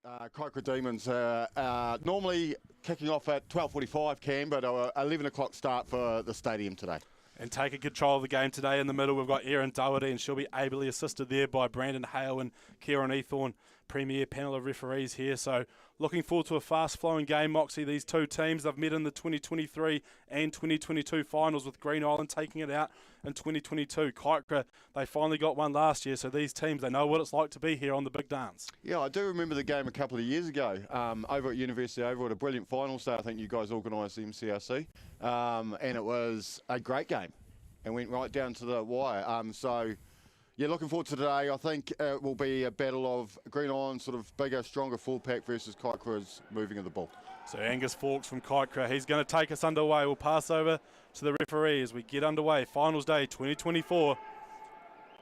Kaikorai Demons normally kicking off at 12:45, Cam, but 11 o'clock start for the stadium today. And taking control of the game today in the middle, we've got Erin Doherty, and she'll be ably assisted there by Brandon Hale and Kieran Ethorn, premier panel of referees here. So looking forward to a fast-flowing game, Moxie. These two teams, they've met in the 2023 and 2022 finals, with Green Island taking it out in 2022. Kaikorai, they finally got one last year, so these teams, they know what it's like to be here on the big dance. Yeah, I do remember the game a couple of years ago over at University Oval at a brilliant finals day. I think you guys organised the MCRC, and it was a great game and went right down to the wire. So, yeah, looking forward to today. I think it will be a battle of Green Island, sort of bigger, stronger full pack versus Kaikorai's moving of the ball. So Angus Fawkes from Kaikorai, he's going to take us underway. We'll pass over to the referee as we get underway. Finals day 2024,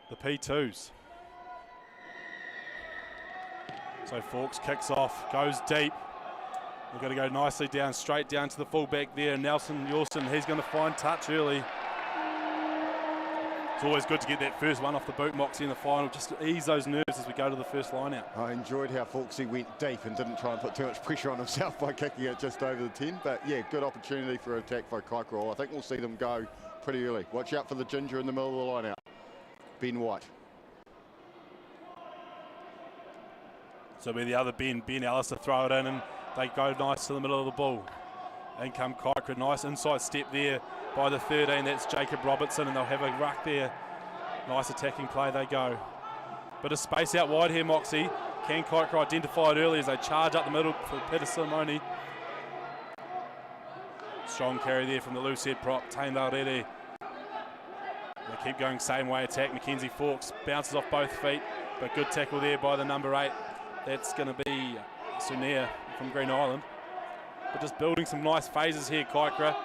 the P2s. So Fawkes kicks off, goes deep. We're going to go nicely down, straight down to the fullback there. Nelson Yulston, he's going to find touch early. It's always good to get that first one off the boot, Moxie, in the final, just to ease those nerves as we go to the first line out. I enjoyed how Fawkesy went deep and didn't try and put too much pressure on himself by kicking it just over the 10. But yeah, good opportunity for an attack by Kaikorai. I think we'll see them go pretty early. Watch out for the ginger in the middle of the line out. Ben White. So be the other Ben Ellis to throw it in, and they go nice to the middle of the ball. In come Kaikorai, nice inside step there by the 13, that's Jacob Robertson, and they'll have a ruck there. Nice attacking play they go. Bit of space out wide here, Moxie. Can Kaikorai identify it early as they charge up the middle for Peter Simoni. Strong carry there from the loose head prop, Tane Laurere. They keep going same way attack. Mackenzie Fawkes bounces off both feet, but good tackle there by the number 8. That's going to be Sunia from Green Island. But just building some nice phases here, Kaikorai.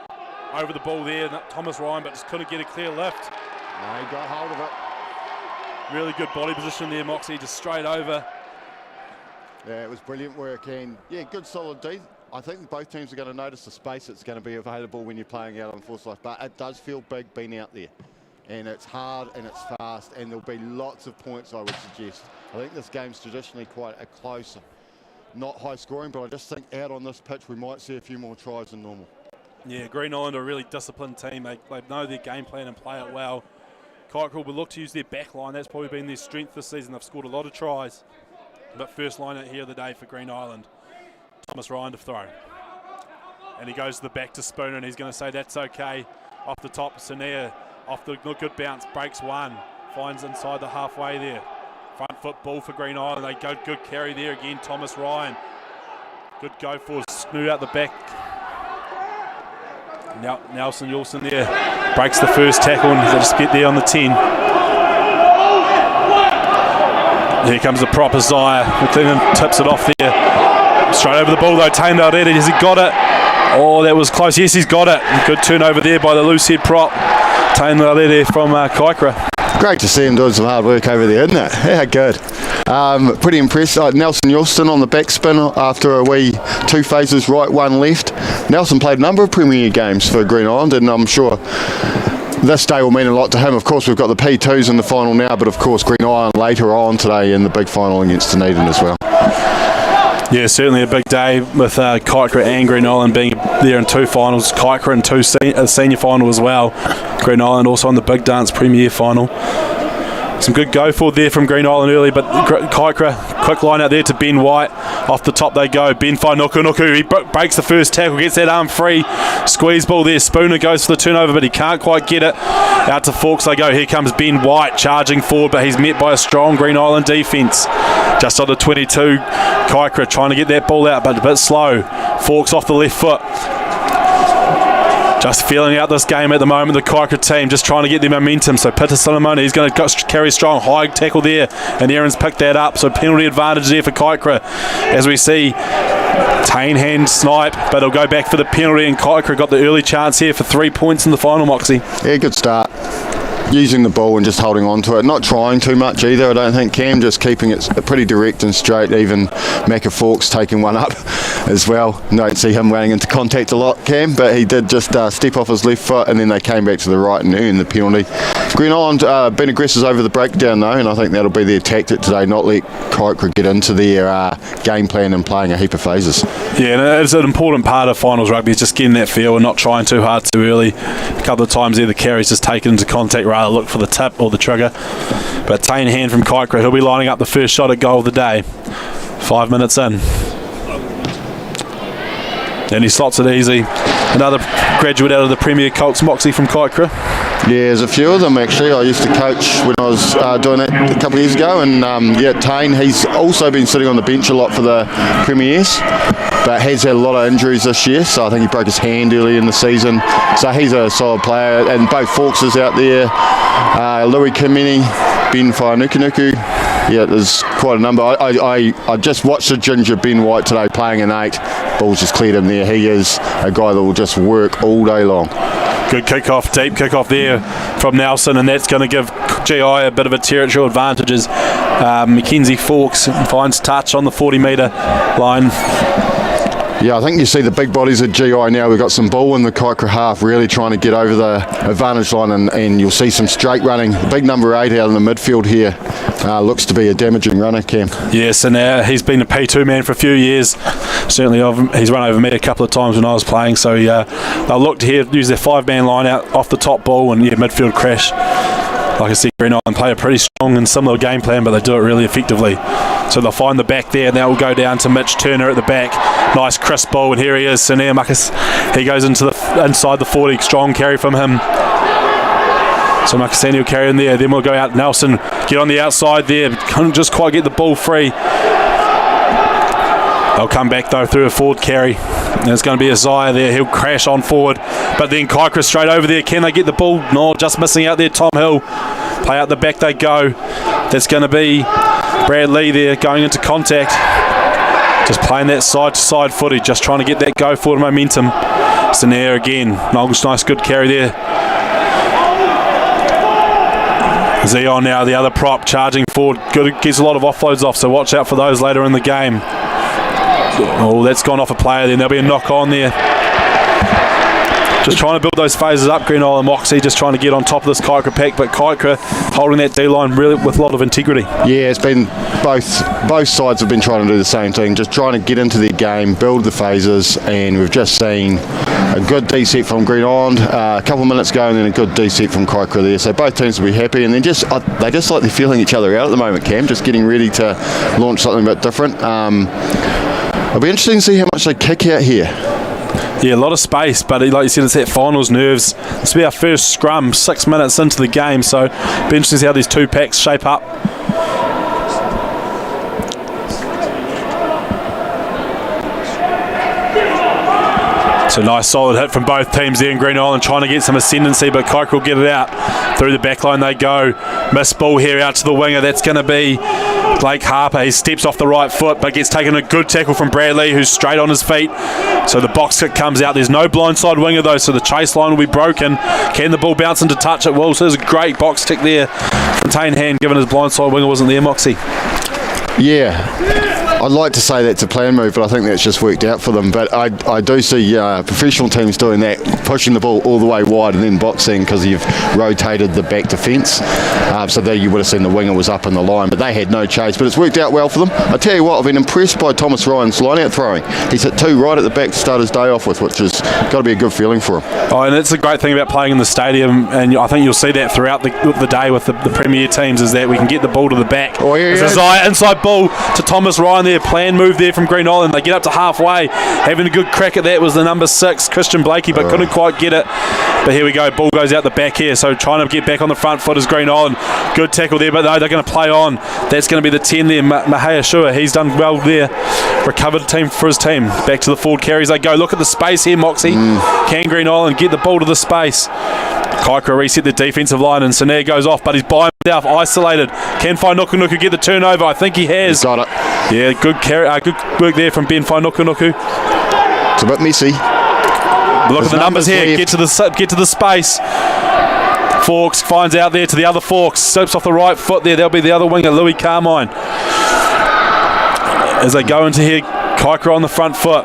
Over the ball there, Thomas Ryan, but just couldn't get a clear lift. No, he got hold of it. Really good body position there, Moxie, just straight over. Yeah, it was brilliant work, and yeah, good solid D. I think both teams are going to notice the space that's going to be available when you're playing out on Forsyth, but it does feel big being out there. And it's hard and it's fast, and there'll be lots of points, I would suggest. I think this game's traditionally quite a close, not high scoring, but I just think out on this pitch we might see a few more tries than normal. Yeah, Green Island are a really disciplined team. They know their game plan and play it well. Kaikorai will look to use their back line. That's probably been their strength this season. They've scored a lot of tries. But first line out here of the day for Green Island. Thomas Ryan to throw. And he goes to the back to Spooner, and he's going to say that's okay. Off the top, Sanea off the good bounce, breaks one. Finds inside the halfway there. Front foot ball for Green Island. They go good carry there again, Thomas Ryan. Good go for Snoo out the back. Now Nelson Yulston there breaks the first tackle, and they just get there on the 10. Here comes the prop, Isaiah. McLennan tips it off there. Straight over the ball though, Tane Laurere, has he got it? Oh, that was close. Yes, he's got it. Good turnover there by the loose head prop. Tane Laurere from Kaikorai. Great to see him doing some hard work over there, isn't it? Yeah, good. Pretty impressed. Nelson Yulston on the back spin after a wee 2 phases right, 1 left. Nelson played a number of Premier games for Green Island, and I'm sure this day will mean a lot to him. Of course, we've got the P2s in the final now, but of course Green Island later on today in the big final against Dunedin as well. Yeah, certainly a big day with Kaikorai and Green Island being there in 2 finals. Kaikorai in a senior final as well. Green Island also on the big dance premier final. Some good go forward there from Green Island early, but Kaikorai, quick line out there to Ben White. Off the top they go. Ben Nuku. He breaks the first tackle, gets that arm free. Squeeze ball there. Spooner goes for the turnover, but he can't quite get it. Out to Fawkes they go. Here comes Ben White charging forward, but he's met by a strong Green Island defence. Just on the 22, Kaikorai trying to get that ball out, but a bit slow. Fawkes off the left foot. Just feeling out this game at the moment, the Kaikorai team, just trying to get their momentum. So Peter Solomoni, he's going to carry strong, high tackle there, and Aaron's picked that up. So penalty advantage there for Kaikorai. As we see, Tane hand snipe, but he'll go back for the penalty, and Kaikorai got the early chance here for 3 points in the final, Moxie. Yeah, good start. Using the ball and just holding on to it, not trying too much either, I don't think. Cam just keeping it pretty direct and straight. Even Macca Fawkes taking one up as well. Don't see him running into contact a lot, Cam, but he did just step off his left foot, and then they came back to the right and earned the penalty. Green Island been aggressors over the breakdown though, and I think that'll be their tactic today, not let Kaikorai get into their game plan and playing a heap of phases. Yeah, and it's an important part of finals rugby, is just getting that feel and not trying too hard too early. A couple of times there the carry's just taken into contact rather look for the tip or the trigger. But Tane Hand from Kaikorai, he'll be lining up the first shot at goal of the day. 5 minutes in. And he slots it easy. Another graduate out of the Premier Colts, Moxie from Kaikorai. Yeah, there's a few of them actually. I used to coach when I was doing it a couple of years ago, and yeah, Tane, he's also been sitting on the bench a lot for the Premiers, but has had a lot of injuries this year, so I think he broke his hand early in the season. So he's a solid player, and both Forks is out there. Louis Kimini, Ben Whainukunuku. Yeah, there's quite a number. I just watched the ginger Ben White today playing an 8. Ball's just cleared him there. He is a guy that will just work all day long. Good kick-off, deep kick-off there from Nelson, and that's going to give GI a bit of a territorial advantage as Mackenzie Forks finds touch on the 40-metre line. Yeah, I think you see the big bodies at GI now. We've got some ball in the Kaikorai half, really trying to get over the advantage line, and you'll see some straight running. The big number 8 out in the midfield here looks to be a damaging runner, Cam. Yes, and he's been a P2 man for a few years. Certainly, he's run over me a couple of times when I was playing, so they'll look to use their 5-man line out off the top ball and midfield crash. Like I said, Green Island play a pretty strong and similar game plan, but they do it really effectively. So they'll find the back there, and that will go down to Mitch Turner at the back. Nice crisp ball, and here he is, Sinea Muckus. He goes into inside the 40, strong carry from him. So Makasani will carry in there, then we'll go out. Nelson, get on the outside there, couldn't just quite get the ball free. They'll come back though through a forward carry. There's going to be Isaiah there, he'll crash on forward. But then Kaikorai straight over there, can they get the ball? No, just missing out there, Tom Hill. Play out the back they go. That's going to be Brad Lee there going into contact. Just playing that side-to-side footy, just trying to get that go-forward momentum. Sinea again, nice good carry there. Zion now, the other prop, charging forward. Good, gets a lot of offloads off, so watch out for those later in the game. Oh, that's gone off a player then. There'll be a knock on there. Just trying to build those phases up, Green Island Moxie, just trying to get on top of this Kaikorai pack, but Kaikorai holding that D-line really with a lot of integrity. Yeah, it's been both sides have been trying to do the same thing, just trying to get into their game, build the phases, and we've just seen a good D set from Green Island a couple of minutes ago, and then a good D set from Kaikorai there. So both teams will be happy, and then they just like they're feeling each other out at the moment, Cam, just getting ready to launch something a bit different. It'll be interesting to see how much they kick out here. Yeah, a lot of space, but like you said, it's that finals nerves. This will be our first scrum 6 minutes into the game, so it'll be interesting to see how these two packs shape up. So nice solid hit from both teams there in Green Island, trying to get some ascendancy, but Kaikorai will get it out. Through the back line they go. Missed ball here out to the winger. That's going to be Blake Harper. He steps off the right foot, but gets taken a good tackle from Bradley, who's straight on his feet. So the box kick comes out. There's no blindside winger though, so the chase line will be broken. Can the ball bounce into touch? It will. So there's a great box kick there from Tane Hand, given his blindside winger wasn't there, Moxie. Yeah, I'd like to say that's a plan move, but I think that's just worked out for them. But I do see professional teams doing that, pushing the ball all the way wide and then boxing because you've rotated the back defence. So there you would have seen the winger was up in the line, but they had no chase. But it's worked out well for them. I tell you what, I've been impressed by Thomas Ryan's line-out throwing. He's hit 2 right at the back to start his day off with, which has got to be a good feeling for him. Oh, and it's a great thing about playing in the stadium, and I think you'll see that throughout the day with the Premier teams, is that we can get the ball to the back. Oh, yeah, yeah. Isaiah, inside ball to Thomas Ryan there, plan move there from Green Island. They get up to halfway, having a good crack at that was the number 6, Christian Blakey, but couldn't quite get it. But here we go, ball goes out the back here, so trying to get back on the front foot is Green Island. Good tackle there, but no, they're going to play on. That's going to be the 10 there, Mahaya Shua. He's done well there. Recovered team for his team. Back to the forward carries they go. Look at the space here, Moxie. Can Green Island get the ball to the space? Kaikorai reset the defensive line, and Sinea goes off, but he's by himself, isolated. Can Whainukunuku get the turnover? I think he has. He's got it. Yeah, good work there from Ben Whainukunuku. It's a bit messy. Look at the numbers here. Left. Get to the space. Forks finds out there to the other Forks. Slips off the right foot there. That'll be the other winger, Louis Carmine. As they go into here, Kaikorai on the front foot.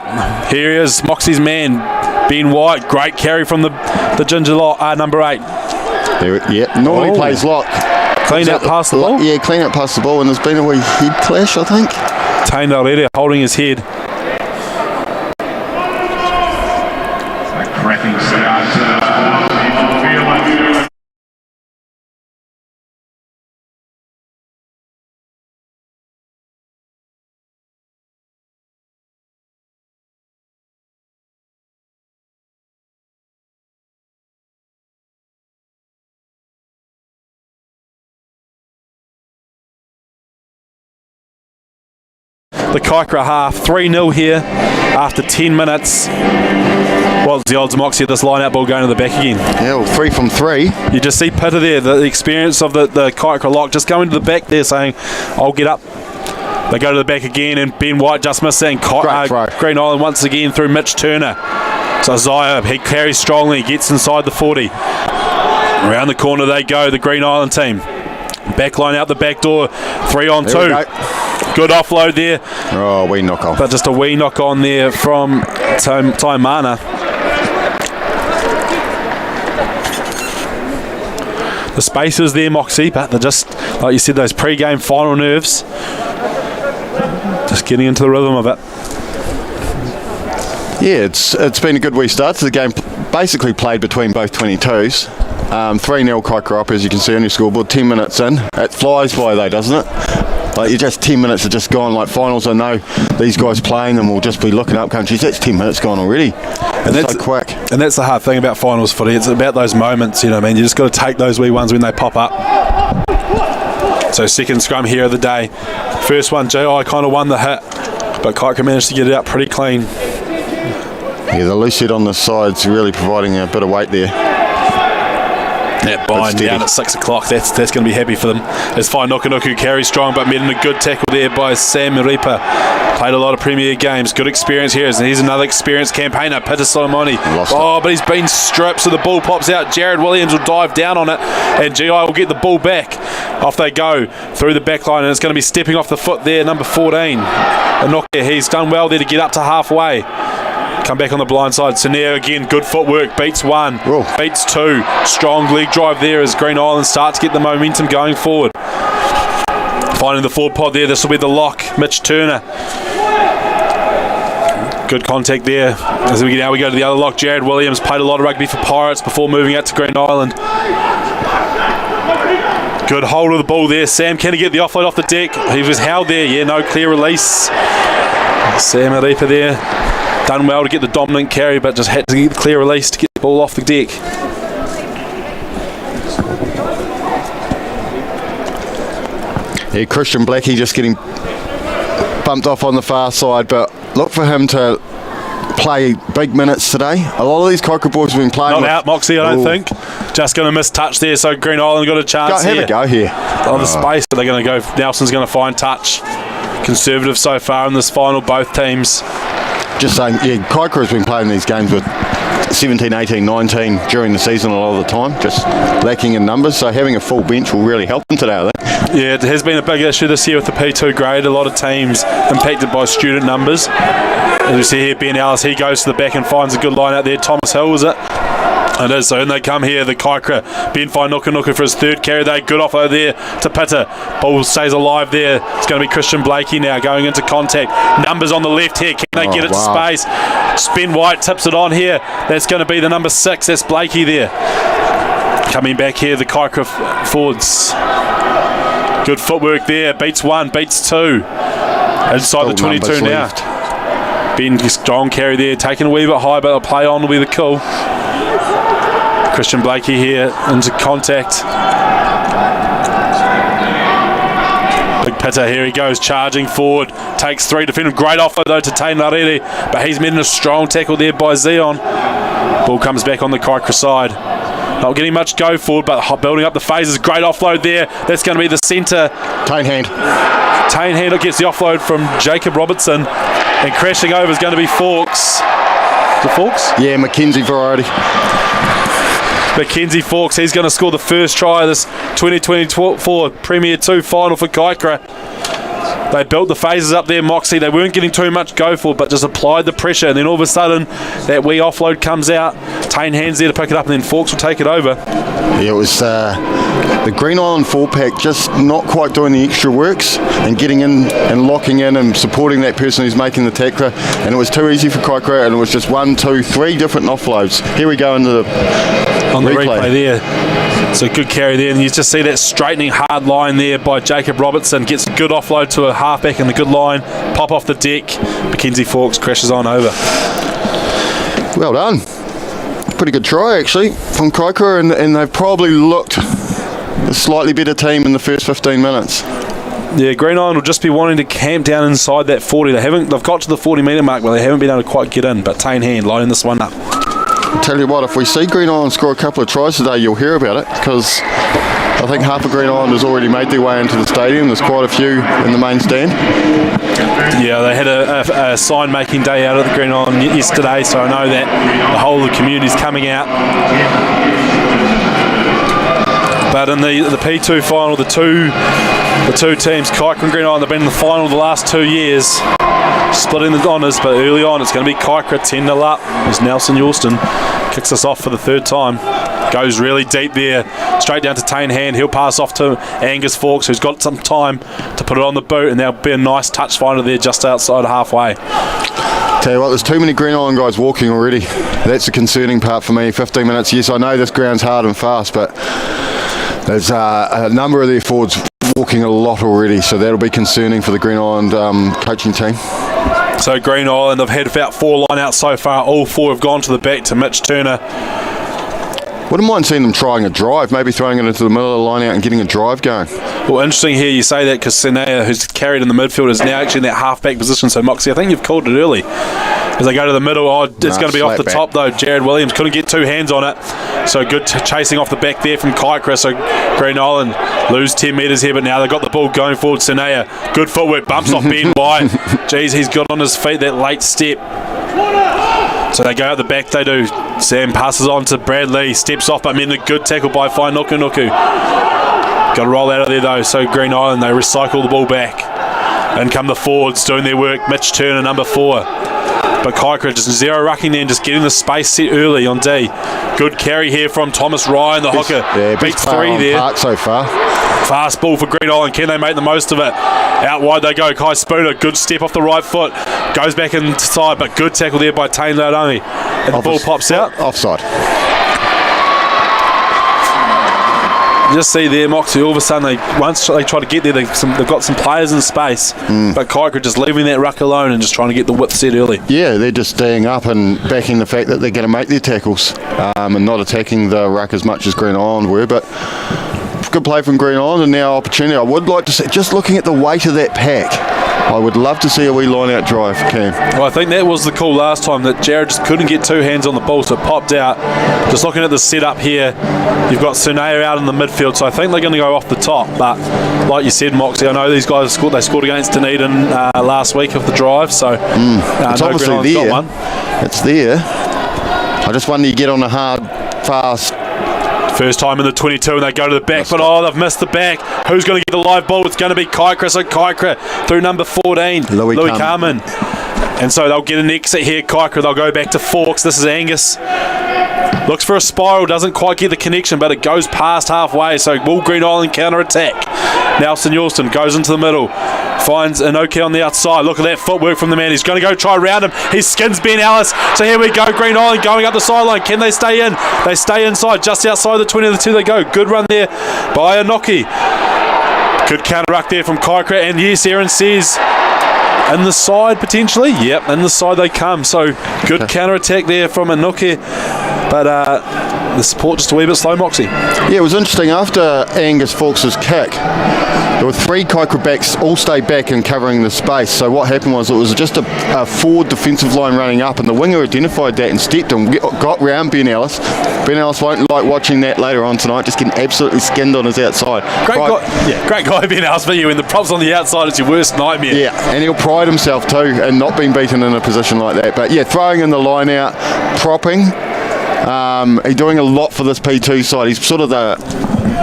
Here he is, Moxie's man, Ben White. Great carry from the ginger lot, number 8. Normally plays lock. Clean out past the ball? Yeah, clean out past the ball, and there's been a wee head clash, I think. Tane Already holding his head. The Kaikorai half, 3-0 here after 10 minutes. What's the odds, Moxie, of this line-out ball going to the back again? Yeah, well, 3 from 3. You just see Pitta there, the experience of the Kaikorai lock, just going to the back there saying, I'll get up. They go to the back again, and Ben White just missed it. Green Island once again through Mitch Turner. So Isaiah, he carries strongly, gets inside the 40. Around the corner they go, the Green Island team. Back line out the back door, 3 on 2. Good offload there. Oh, wee knock on. But just a wee knock on there from Taimana. The space is there, Moxie, but they're just, like you said, those pre-game final nerves. Just getting into the rhythm of it. Yeah, it's been a good wee start to the game. Basically played between both 22s. 3-0 Kaikorai up, as you can see on your scoreboard. 10 minutes in. It flies by though, doesn't it? Like, you're just 10 minutes are just gone. Like finals, I know these guys playing them will just be looking up countries. That's 10 minutes gone already. And that's so quick. And that's the hard thing about finals footy. It's about those moments, you know what I mean? You just got to take those wee ones when they pop up. So second scrum here of the day. First one, J.I. kind of won the hit, but Kaikorai managed to get it out pretty clean. Yeah, the loose head on the side's really providing a bit of weight there. That bind down at 6 o'clock, that's going to be happy for them. It's fine, Nuku carries strong, but met in a good tackle there by Sam Ripa. Played a lot of Premier Games, good experience here. Here's another experienced campaigner, Peter Solomoni. But he's been stripped, so the ball pops out. Jared Williams will dive down on it, and GI will get the ball back. Off they go through the back line, and it's going to be stepping off the foot there, number 14. Anokia, he's done well there to get up to halfway. Come back on the blind side. Saneo again, good footwork, beats 1, beats 2. Strong leg drive there as Green Island start to get the momentum going forward. Finding the forward pod there, this will be the lock, Mitch Turner. Good contact there. As we go to the other lock, Jared Williams played a lot of rugby for Pirates before moving out to Green Island. Good hold of the ball there. Sam, can he get the offload off the deck? He was held there, yeah, no clear release. Sam Aripa there. Done well to get the dominant carry, but just had to get the clear release to get the ball off the deck. Yeah, Christian Blackie just getting bumped off on the far side, but look for him to play big minutes today. A lot of these Kaikorai boys have been playing. Not out, Moxie, I don't think. Just going to miss touch there, so Green Island got a chance here. Have a go here. On the space, but they're going to go. Nelson's going to find touch. Conservative so far in this final, both teams. Just saying, yeah, Kaikorai has been playing these games with 17, 18, 19 during the season a lot of the time, just lacking in numbers, so having a full bench will really help them today, I think. Yeah, it has been a big issue this year with the P2 grade. A lot of teams impacted by student numbers. As we see here, Ben Ellis, he goes to the back and finds a good line out there. Thomas Hill, was it? It is, so when they come here, the Kaikorai, Ben Nuku for his third carry. They good off over there to Pitta. Ball stays alive there. It's going to be Christian Blakey now going into contact. Numbers on the left here. Can they get it to space? Ben White tips it on here. That's going to be the number 6. That's Blakey there. Coming back here, the Kaikorai forwards. Good footwork there. Beats 1, beats 2. Inside the 22 now. Left. Ben strong carry there. Taking a wee bit high, but a play on will be the call. Christian Blakey here into contact. Big Pitta, here he goes, charging forward. Takes 3 defenders. Great offload though to Tane Larere, but he's met in a strong tackle there by Zion. Ball comes back on the Kaikorai side. Not getting much go forward, but building up the phases. Great offload there. That's going to be the centre. Tane Hand gets the offload from Jacob Robertson, and crashing over is going to be Fawkes. Is it Fawkes? Yeah, Mackenzie variety. Mackenzie Fawkes, he's going to score the first try of this 2024 Premier 2 final for Kaikorai. They built the phases up there, Moxie. They weren't getting too much go for, but just applied the pressure. And then all of a sudden, that wee offload comes out. Tane Hand's there to pick it up, and then Forks will take it over. Yeah, it was the Green Island 4-pack just not quite doing the extra works and getting in and locking in and supporting that person who's making the tackler. And it was too easy for Kaikorai, and it was just 1, 2, 3 different offloads. Here we go into the replay there. So good carry there, and you just see that straightening hard line there by Jacob Robertson. Gets a good offload to a halfback in the good line, pop off the deck. Mackenzie Forks crashes on over. Well done. Pretty good try actually from Kaikorai, and they've probably looked a slightly better team in the first 15 minutes. Yeah, Green Island will just be wanting to camp down inside that 40. They've got to the 40 metre mark, but they haven't been able to quite get in. But Tane Hand lining this one up. I'll tell you what, if we see Green Island score a couple of tries today, you'll hear about it, because I think half of Green Island has already made their way into the stadium. There's quite a few in the main stand. Yeah, they had a sign-making day out at the Green Island yesterday, so I know that the whole of the community is coming out. But in the P2 final, the two teams, Kaikorai and Green Island, they've been in the final the last 2 years, splitting the honours. But early on, it's going to be Kaikorai 10-0 up as Nelson Yorston kicks us off for the third time. Goes really deep there, straight down to Tane Hand. He'll pass off to Angus Forks, who's got some time to put it on the boot, and there'll be a nice touch finder there just outside halfway. Tell you what, there's too many Green Island guys walking already. That's the concerning part for me. 15 minutes, yes, I know this ground's hard and fast, but there's a number of their forwards walking a lot already, so that'll be concerning for the Green Island coaching team. So Green Island, they've had about 4 line-outs so far. All 4 have gone to the back to Mitch Turner. Wouldn't mind seeing them trying a drive, maybe throwing it into the middle of the line out and getting a drive going. Well, interesting here you say that, because Senea, who's carried in the midfield, is now actually in that half-back position. So, Moxie, I think you've called it early. As they go to the middle, it's going to be off the top, though. Jared Williams couldn't get 2 hands on it. So, good chasing off the back there from Kaikorai. So, Green Island lose 10 metres here, but now they've got the ball going forward. Senea, good footwork, bumps off Ben White. Jeez, he's got on his feet that late step. So they go out the back, they do. Sam passes on to Bradley, steps off, but I mean the good tackle by Whai Nuku. Got to roll out of there though, so Green Island, they recycle the ball back. In come the forwards doing their work, Mitch Turner, number 4. But Kaikorai just zero rucking there and just getting the space set early on D. Good carry here from Thomas Ryan, the hooker. Yeah, beats 3 there. Park so far. Fast ball for Green Island. Can they make the most of it? Out wide they go. Kai Spooner, good step off the right foot. Goes back inside, but good tackle there by Tane Laudongi. And the ball pops out. Offside. Just see there, Moxie, all of a sudden, once they try to get there, they've got some players in space, but Kaikorai just leaving that ruck alone and just trying to get the width set early. Yeah, they're just staying up and backing the fact that they're going to make their tackles and not attacking the ruck as much as Green Island were, but good play from Green Island, and now opportunity. I would like to see, just looking at the weight of that pack, I would love to see a wee line-out drive, Cam. Well, I think that was the call last time, that Jared just couldn't get 2 hands on the ball, so it popped out. Just looking at the setup here, you've got Sunea out in the midfield, so I think they're going to go off the top. But like you said, Moxie, I know these guys scored against Dunedin last week of the drive, so it's obviously there. Got one. It's there. I just wonder you get on a hard, fast. First time in the 22 and they go to the back, but they've missed the back. Who's going to get the live ball? It's going to be Kaikorai. So Kaikorai through number 14, Louis Carman. And so they'll get an exit here, Kaikorai. They'll go back to Forks. This is Angus. Looks for a spiral, doesn't quite get the connection, but it goes past halfway. So will Green Island counter attack? Nelson Yorston goes into the middle, finds Inoki on the outside. Look at that footwork from the man. He's going to go try around him. He skins Ben Ellis. So here we go. Green Island going up the sideline. Can they stay in? They stay inside, just outside the 20 of the 2 they go. Good run there by Inoki. Good counter ruck there from Kaikorai. And yes, Aaron says in the side potentially. Yep, in the side they come. So good counter attack there from Inoki. But the support just a wee bit slow, Moxie. Yeah, it was interesting. After Angus Forks' kick, there were 3 Kaikorai backs all stayed back and covering the space. So what happened was it was just a forward defensive line running up, and the winger identified that and stepped and got round Ben Ellis. Ben Ellis won't like watching that later on tonight, just getting absolutely skinned on his outside. Great guy Ben Ellis, but when the props on the outside, it's your worst nightmare. Yeah, and he'll pride himself too in not being beaten in a position like that. But yeah, throwing in the line out, propping. He's doing a lot for this P2 side. He's sort of the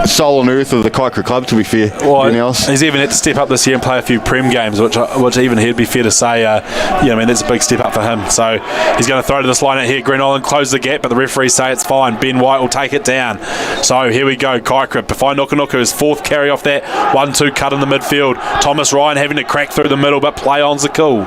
soul on earth of the Kaikorai club, to be fair. Well, he's even had to step up this year and play a few Prem games, which even he'd be fair to say, that's a big step up for him. So he's going to throw to this line out here. Green Island close the gap, but the referees say it's fine. Ben White will take it down. So here we go. Kaikorai, Pawhai Nukunuku, his fourth carry off that 1-2 cut in the midfield. Thomas Ryan having to crack through the middle, but play on's a cool.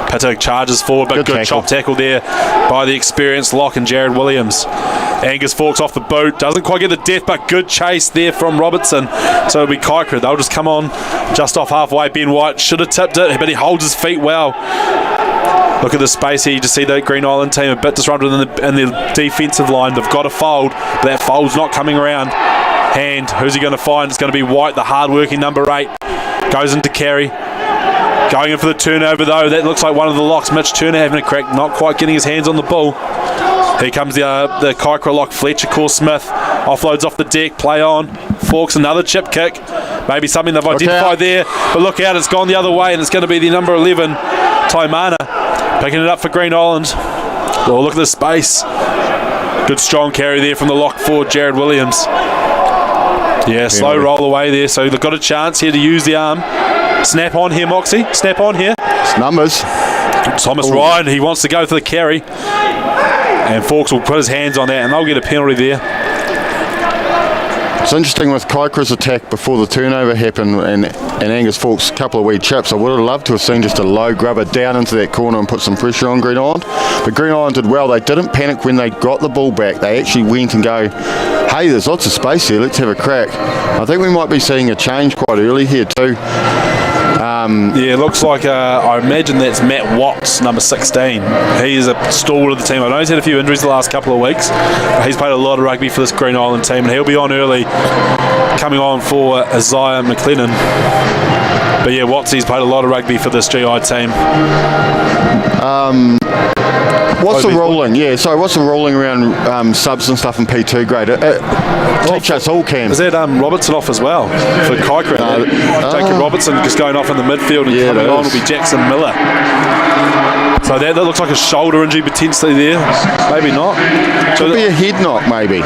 Pita charges forward, but good chop tackle there by the experienced lock and Jared Williams. Angus Fawkes off the boot, doesn't quite get the death, but good chase there from Robertson. So it'll be Kaikorai. They'll just come on just off halfway. Ben White should have tipped it, but he holds his feet well. Look at the space here. You just see the Green Island team a bit disrupted in the defensive line. They've got to fold, but that fold's not coming around. Hand, who's he going to find? It's going to be White, the hard-working number 8. Goes into carry. Going in for the turnover, though. That looks like one of the locks. Mitch Turner having a crack, not quite getting his hands on the ball. Here comes the Kaikorai lock, Fletcher Smith. Offloads off the deck, play on. Fawkes, another chip kick. Maybe something they've identified there. But look out, it's gone the other way, and it's going to be the number 11, Taimana, picking it up for Green Island. Oh, look at the space. Good strong carry there from the lock forward, Jared Williams. Yeah, slow roll away there, so they've got a chance here to use the arm. Snap on here, Moxie. Snap on here. It's numbers. Thomas Ryan, he wants to go for the carry. And Fawkes will put his hands on that, and they'll get a penalty there. It's interesting with Kaikorai's attack before the turnover happened and Angus Fawkes' couple of wee chips. I would have loved to have seen just a low grubber down into that corner and put some pressure on Green Island. But Green Island did well. They didn't panic when they got the ball back. They actually went and go, hey, there's lots of space here. Let's have a crack. I think we might be seeing a change quite early here too. Yeah, it looks like, I imagine that's Matt Watts, number 16. He is a stalwart of the team. I know he's had a few injuries the last couple of weeks. He's played a lot of rugby for this Green Island team, and he'll be on early, coming on for Isaiah McLennan. But yeah, Watsy's played a lot of rugby for this GI team. What's the ruling? Yeah, so what's the ruling around subs and stuff in P2 grade? Teach us all, Cam. Is that Robertson off as well for Kaikorai? Jacob Robertson just going off in the midfield, and coming on will be Jackson Miller. So that looks like a shoulder injury potentially there. Maybe not. Could be a head knock, maybe.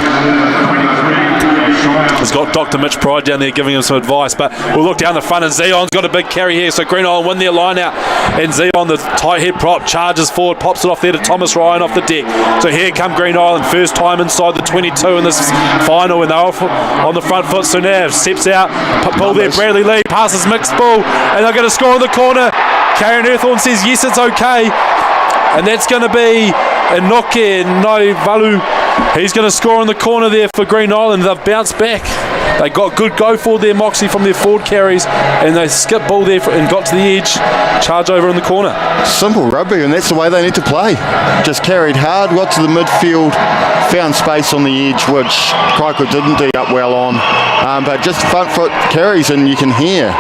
He's got Dr. Mitch Pride down there giving him some advice, but we'll look down the front, and Zion's got a big carry here, so Green Island win their line out, and Zion, the tight head prop, charges forward, pops it off there to Thomas Ryan off the deck. So here come Green Island, first time inside the 22 in this final, and they're off on the front foot. So now steps out, pull there, Bradley Lee passes mixed ball, and they're going to score in the corner. Karen Earthorn says yes, it's okay, and that's going to be Enoke Noivalu. He's going to score in the corner there for Green Island. They've bounced back. They got good go forward there, Moxie, from their forward carries, and they skipped ball there and got to the edge, charge over in the corner. Simple rugby, and that's the way they need to play. Just carried hard, got to the midfield, found space on the edge, which Kaikorai didn't do up well on, but just front foot carries, and you can hear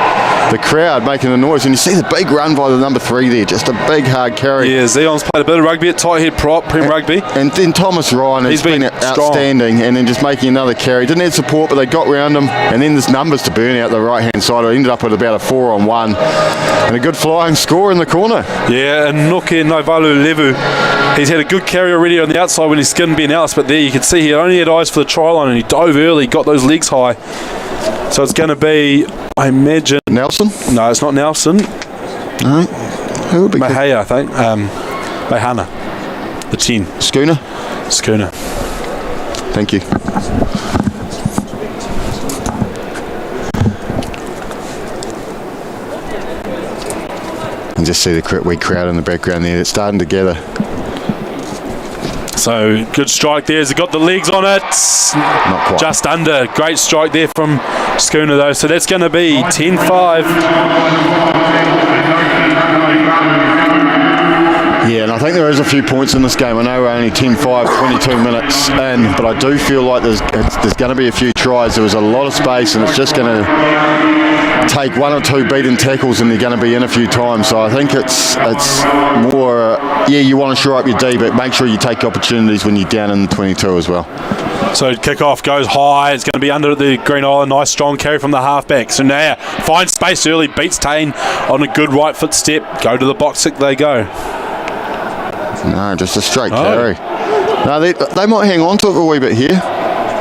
the crowd making the noise, and you see the big run by the number 3 there, just a big hard carry. Yeah, Zion's played a bit of rugby at tight head prop, Prem rugby. And then Thomas Ryan has been outstanding, and then just making another carry. Didn't have support, but they got round him, and then there's numbers to burn out the right hand side. It ended up at about a 4-on-1 and a good flying score in the corner. Yeah, and Noke Noivalu Levu, he's had a good carry already on the outside when he skinned Ben Ellis, but there you can see he only had eyes for the try line, and he dove early, got those legs high. So it's going to be, I imagine, Nelson? No, it's not Nelson. No. Who would be? Mahaya, I think. Mahana. The 10. Schooner. Thank you. And just see the wee crowd in the background there. It's starting to gather. So good strike there. Has he got the legs on it? Not quite. Just under. Great strike there from Schooner though. So that's going to be 10-5. Yeah, and I think there is a few points in this game. I know we're only 10-5, 22 minutes in, but I do feel like there's going to be a few tries. There was a lot of space, and it's just going to take 1 or 2 beaten tackles, and they're going to be in a few times. So I think it's more, you want to shore up your D, but make sure you take opportunities when you're down in the 22 as well. So kickoff goes high. It's going to be under the Green Island. Nice strong carry from the halfback. So now finds space early, beats Tane on a good right foot step. Go to the box kick they go. No, just a straight carry. No, they might hang on to it a wee bit here.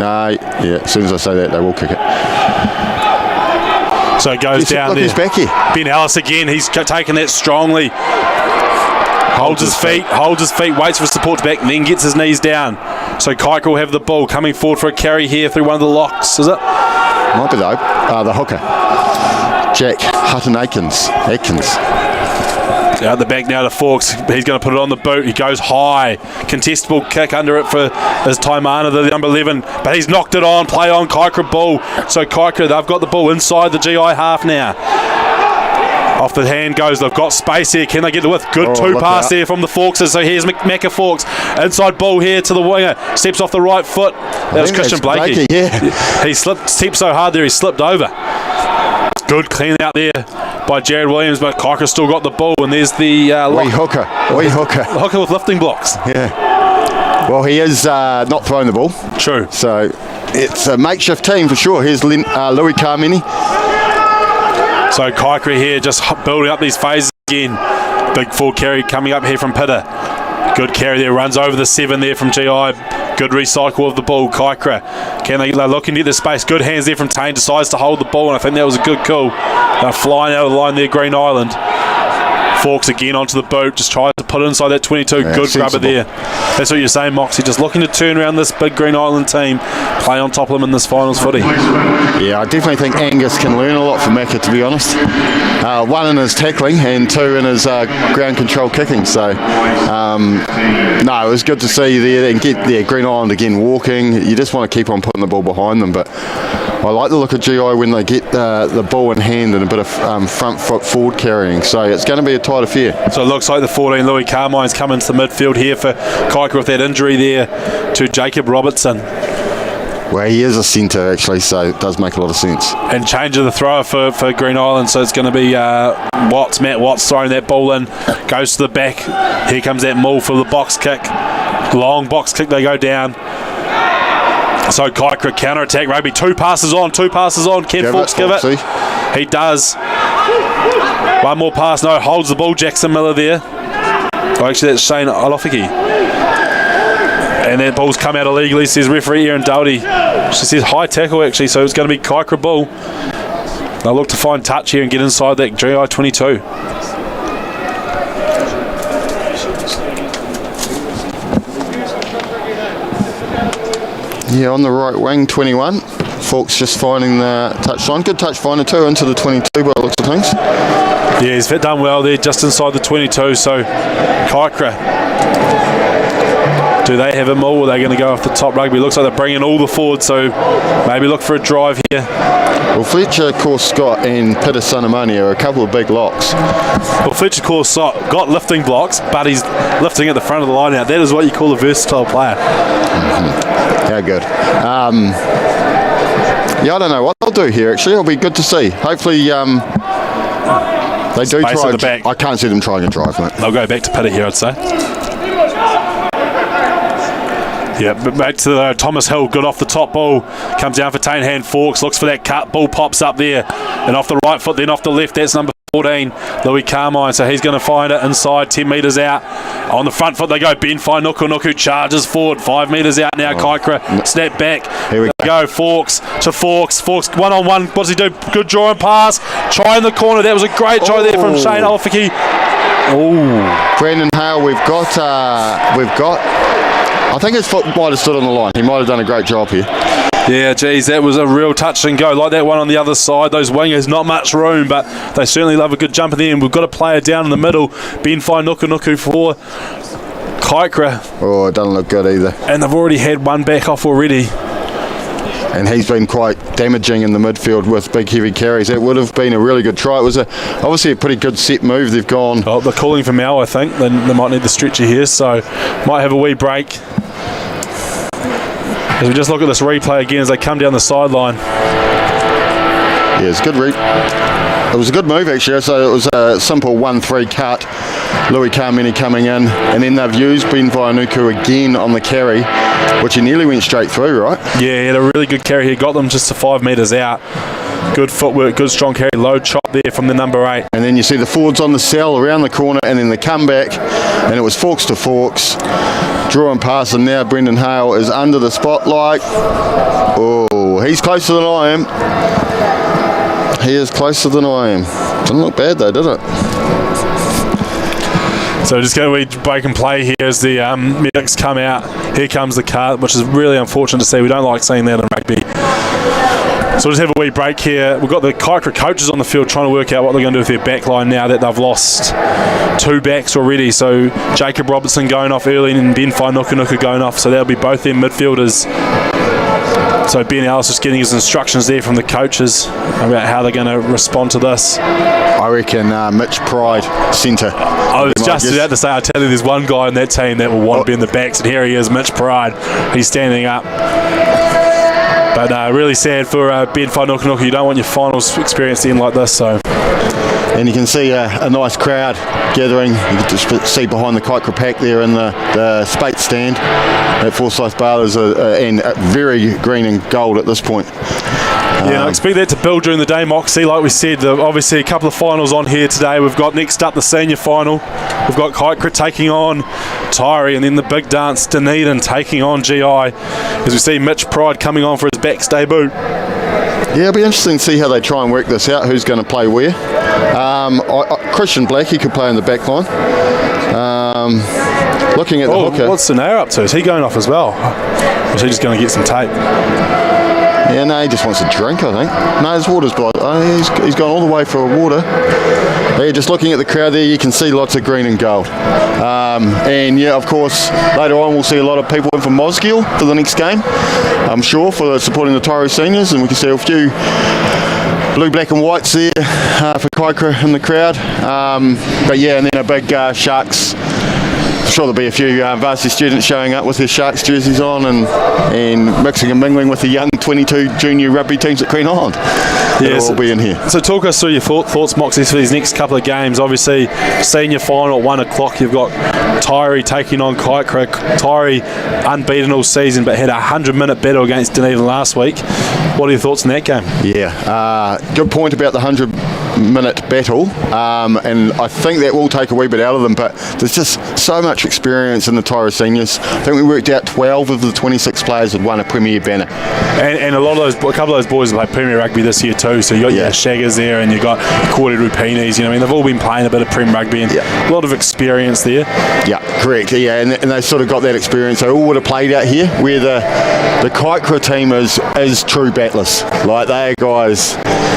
Yeah, as soon as I say that, they will kick it. So it goes down look, there. He's back here. Ben Ellis again. He's taking that strongly. Holds his feet, waits for support to back, and then gets his knees down. So Kaikorai will have the ball coming forward for a carry here through one of the locks, is it? Might be though. The hooker. Jack Hutton-Atkins. Out the back now to Forks. He's going to put it on the boot. He goes high. Contestable kick under it for his Taimana, the number 11. But he's knocked it on. Play on Kaikorai ball. So Kaikorai, they've got the ball inside the GI half now. Off the hand goes. They've got space here. Can they get the width? Good two pass there from the Forkses. So here's Macca Forks. Inside ball here to the winger. Steps off the right foot. That was Christian Blakey. He stepped so hard there he slipped over. Good clean out there by Jared Williams, but Kaikorai still got the ball, and there's the hooker. Hooker with lifting blocks. Yeah. Well, he is not throwing the ball. True. So it's a makeshift team for sure. Here's Louis Carmini. So Kaikorai here just building up these phases again. Big full carry coming up here from Pitta. Good carry there, runs over the 7 there from GI. Good recycle of the ball, Kaikorai. They're looking at the space. Good hands there from Tane. Decides to hold the ball, and I think that was a good call. They're flying out of the line there, Green Island. Forks again onto the boat, just tries to put it inside that 22. Yeah, good grubber there. That's what you're saying, Moxie. Just looking to turn around this big Green Island team, play on top of them in this finals footy. Yeah, I definitely think Angus can learn a lot from Macca, to be honest. 1 in his tackling and 2 in his ground control kicking. So, no, it was good to see there and get Green Island again walking. You just want to keep on putting the ball behind them, but I like the look of GI when they get the ball in hand and a bit of front foot forward carrying. So it's going to be a tight affair. So it looks like the 14, Louis Carmine's come into the midfield here for Kaikorai with that injury there to Jacob Robertson. Well, he is a centre actually, so it does make a lot of sense. And change of the thrower for Green Island, so it's going to be Matt Watts throwing that ball in, goes to the back. Here comes that maul for the box kick. Long box kick, they go down. So Kaikorai counter-attack rugby. Two passes on. Can Forks give it? He does. One more pass. No, holds the ball. Jackson Miller there. Oh, actually, that's Shane Olofiki. And that ball's come out illegally, says referee Aaron Doughty. She says high tackle, actually, so it's going to be Kaikorai ball. They'll look to find touch here and get inside that GI 22. Yeah, on the right wing, 21. Forks just finding the touchline. Good touch finder too, into the 22 by the looks of things. Yeah, he's done well there, just inside the 22. So, Kaikorai, do they have a maul or are they going to go off the top rugby? Looks like they're bringing all the forward, so maybe look for a drive here. Well, Fletcher, Course Scott and Peter Sanamani are a couple of big locks. Well, Fletcher, Course Scott got lifting blocks, but he's lifting at the front of the line out. That is what you call a versatile player. How good. Yeah, I don't know what they'll do here, actually. It'll be good to see. Hopefully, they do Space try. at the back. I can't see them trying to drive, mate. They'll go back to Pitta here, I'd say. Yeah, but back to the Thomas Hill, good off the top ball, comes down for Tane Hand Forks, looks for that cut, ball pops up there, and off the right foot, then off the left, that's number 14, Louis Carmine, so he's going to find it inside, 10 metres out. On the front foot they go, Ben Nuku charges forward, 5 metres out now, Kaikorai, snap back, here we go, Forks to Forks, one-on-one, what does he do? Good drawing pass, try in the corner, that was a great try there from Shane Olofiki. Oh, Brandon Hale, we've got I think his foot might have stood on the line. He might have done a great job here. Yeah, geez, that was a real touch and go. Like that one on the other side. Those wingers, not much room, but they certainly love a good jump at the end. We've got a player down in the middle. Ben Nuku for Kaikorai. Oh, it doesn't look good either. And they've already had one back off already. And he's been quite damaging in the midfield with big heavy carries. That would have been a really good try. It was obviously a pretty good set move. They've gone. Oh, they're calling for Mal, I think. They might need the stretcher here, so might have a wee break. As we just look at this replay again as they come down the sideline. Yeah, it's good. It was a good move actually. So it was a simple 1-3 cut. Louis Carmini coming in, and then they've used Ben Nuku again on the carry, which he nearly went straight through, right? Yeah, he had a really good carry here. Got them just to 5 metres out. Good footwork, good strong carry, low chop there from the number 8. And then you see the forwards on the cell around the corner, and then the comeback, and it was forks to forks. Drawing past, and now Brendan Hale is under the spotlight. Oh, he's closer than I am. He is closer than I am. Didn't look bad though, did it? So just going to break and play here as the medics come out. Here comes the car, which is really unfortunate to see. We don't like seeing that in rugby. So we'll just have a wee break here. We've got the Kaikorai coaches on the field trying to work out what they're going to do with their back line now that they've lost 2 backs already. So Jacob Robertson going off early and Ben Whainukunuku going off. So that'll be both their midfielders. So Ben Ellis just getting his instructions there from the coaches about how they're going to respond to this. I reckon Mitch Pride, centre. I was just about to say, I tell you, there's one guy in that team that will want to be in the backs, and here he is, Mitch Pride. He's standing up. But really sad for Ben Whainukunuku. You don't want your finals experience to end like this. So. And you can see a nice crowd gathering. You can just see behind the Kaikorai pack there in the Spate stand at Forsyth Barr is and very green and gold at this point. Yeah, I expect that to build during the day, Moxie. Like we said, obviously a couple of finals on here today. We've got next up the senior final. We've got Kaikorai taking on Tyree, and then the big dance, Dunedin taking on GI. As we see Mitch Pride coming on for his backs debut. Yeah, it'll be interesting to see how they try and work this out, who's going to play where. Christian Blackie could play in the back line. Looking at the hooker. What's Sanair up to? Is he going off as well? Or is he just going to get some tape? Yeah, no, he just wants a drink, I think. No, his water's blood. He's gone all the way for a water. Yeah, just looking at the crowd there, you can see lots of green and gold. And yeah, of course, later on we'll see a lot of people in from Mosgiel for the next game, I'm sure, for supporting the Tyree seniors, and we can see a few blue, black and whites there for Kaikorai in the crowd. But yeah, and then a big Sharks. I'm sure there'll be a few varsity students showing up with their Sharks jerseys on and mixing and mingling with the young 22 junior rugby teams at Green Island. Yeah, will be in here. So talk us through your thoughts, Moxie, for these next couple of games. Obviously, senior final at 1 o'clock. You've got Tyree taking on Kaikorai. Tyree unbeaten all season, but had a 100-minute battle against Dunedin last week. What are your thoughts on that game? Yeah, good point about the 100-minute battle, and I think that will take a wee bit out of them, but there's just so much experience in the Tyree seniors. I think we worked out 12 of the 26 players had won a Premier banner. And a couple of those boys have played Premier Rugby this year too, so you got your Shaggers there and you got Cordy Rupinis, you know, I mean, they've all been playing a bit of Prem Rugby and a lot of experience there. Yeah, correct, and they sort of got that experience. They all would have played out here, where the Kaikorai team is true battlers. Like, they are guys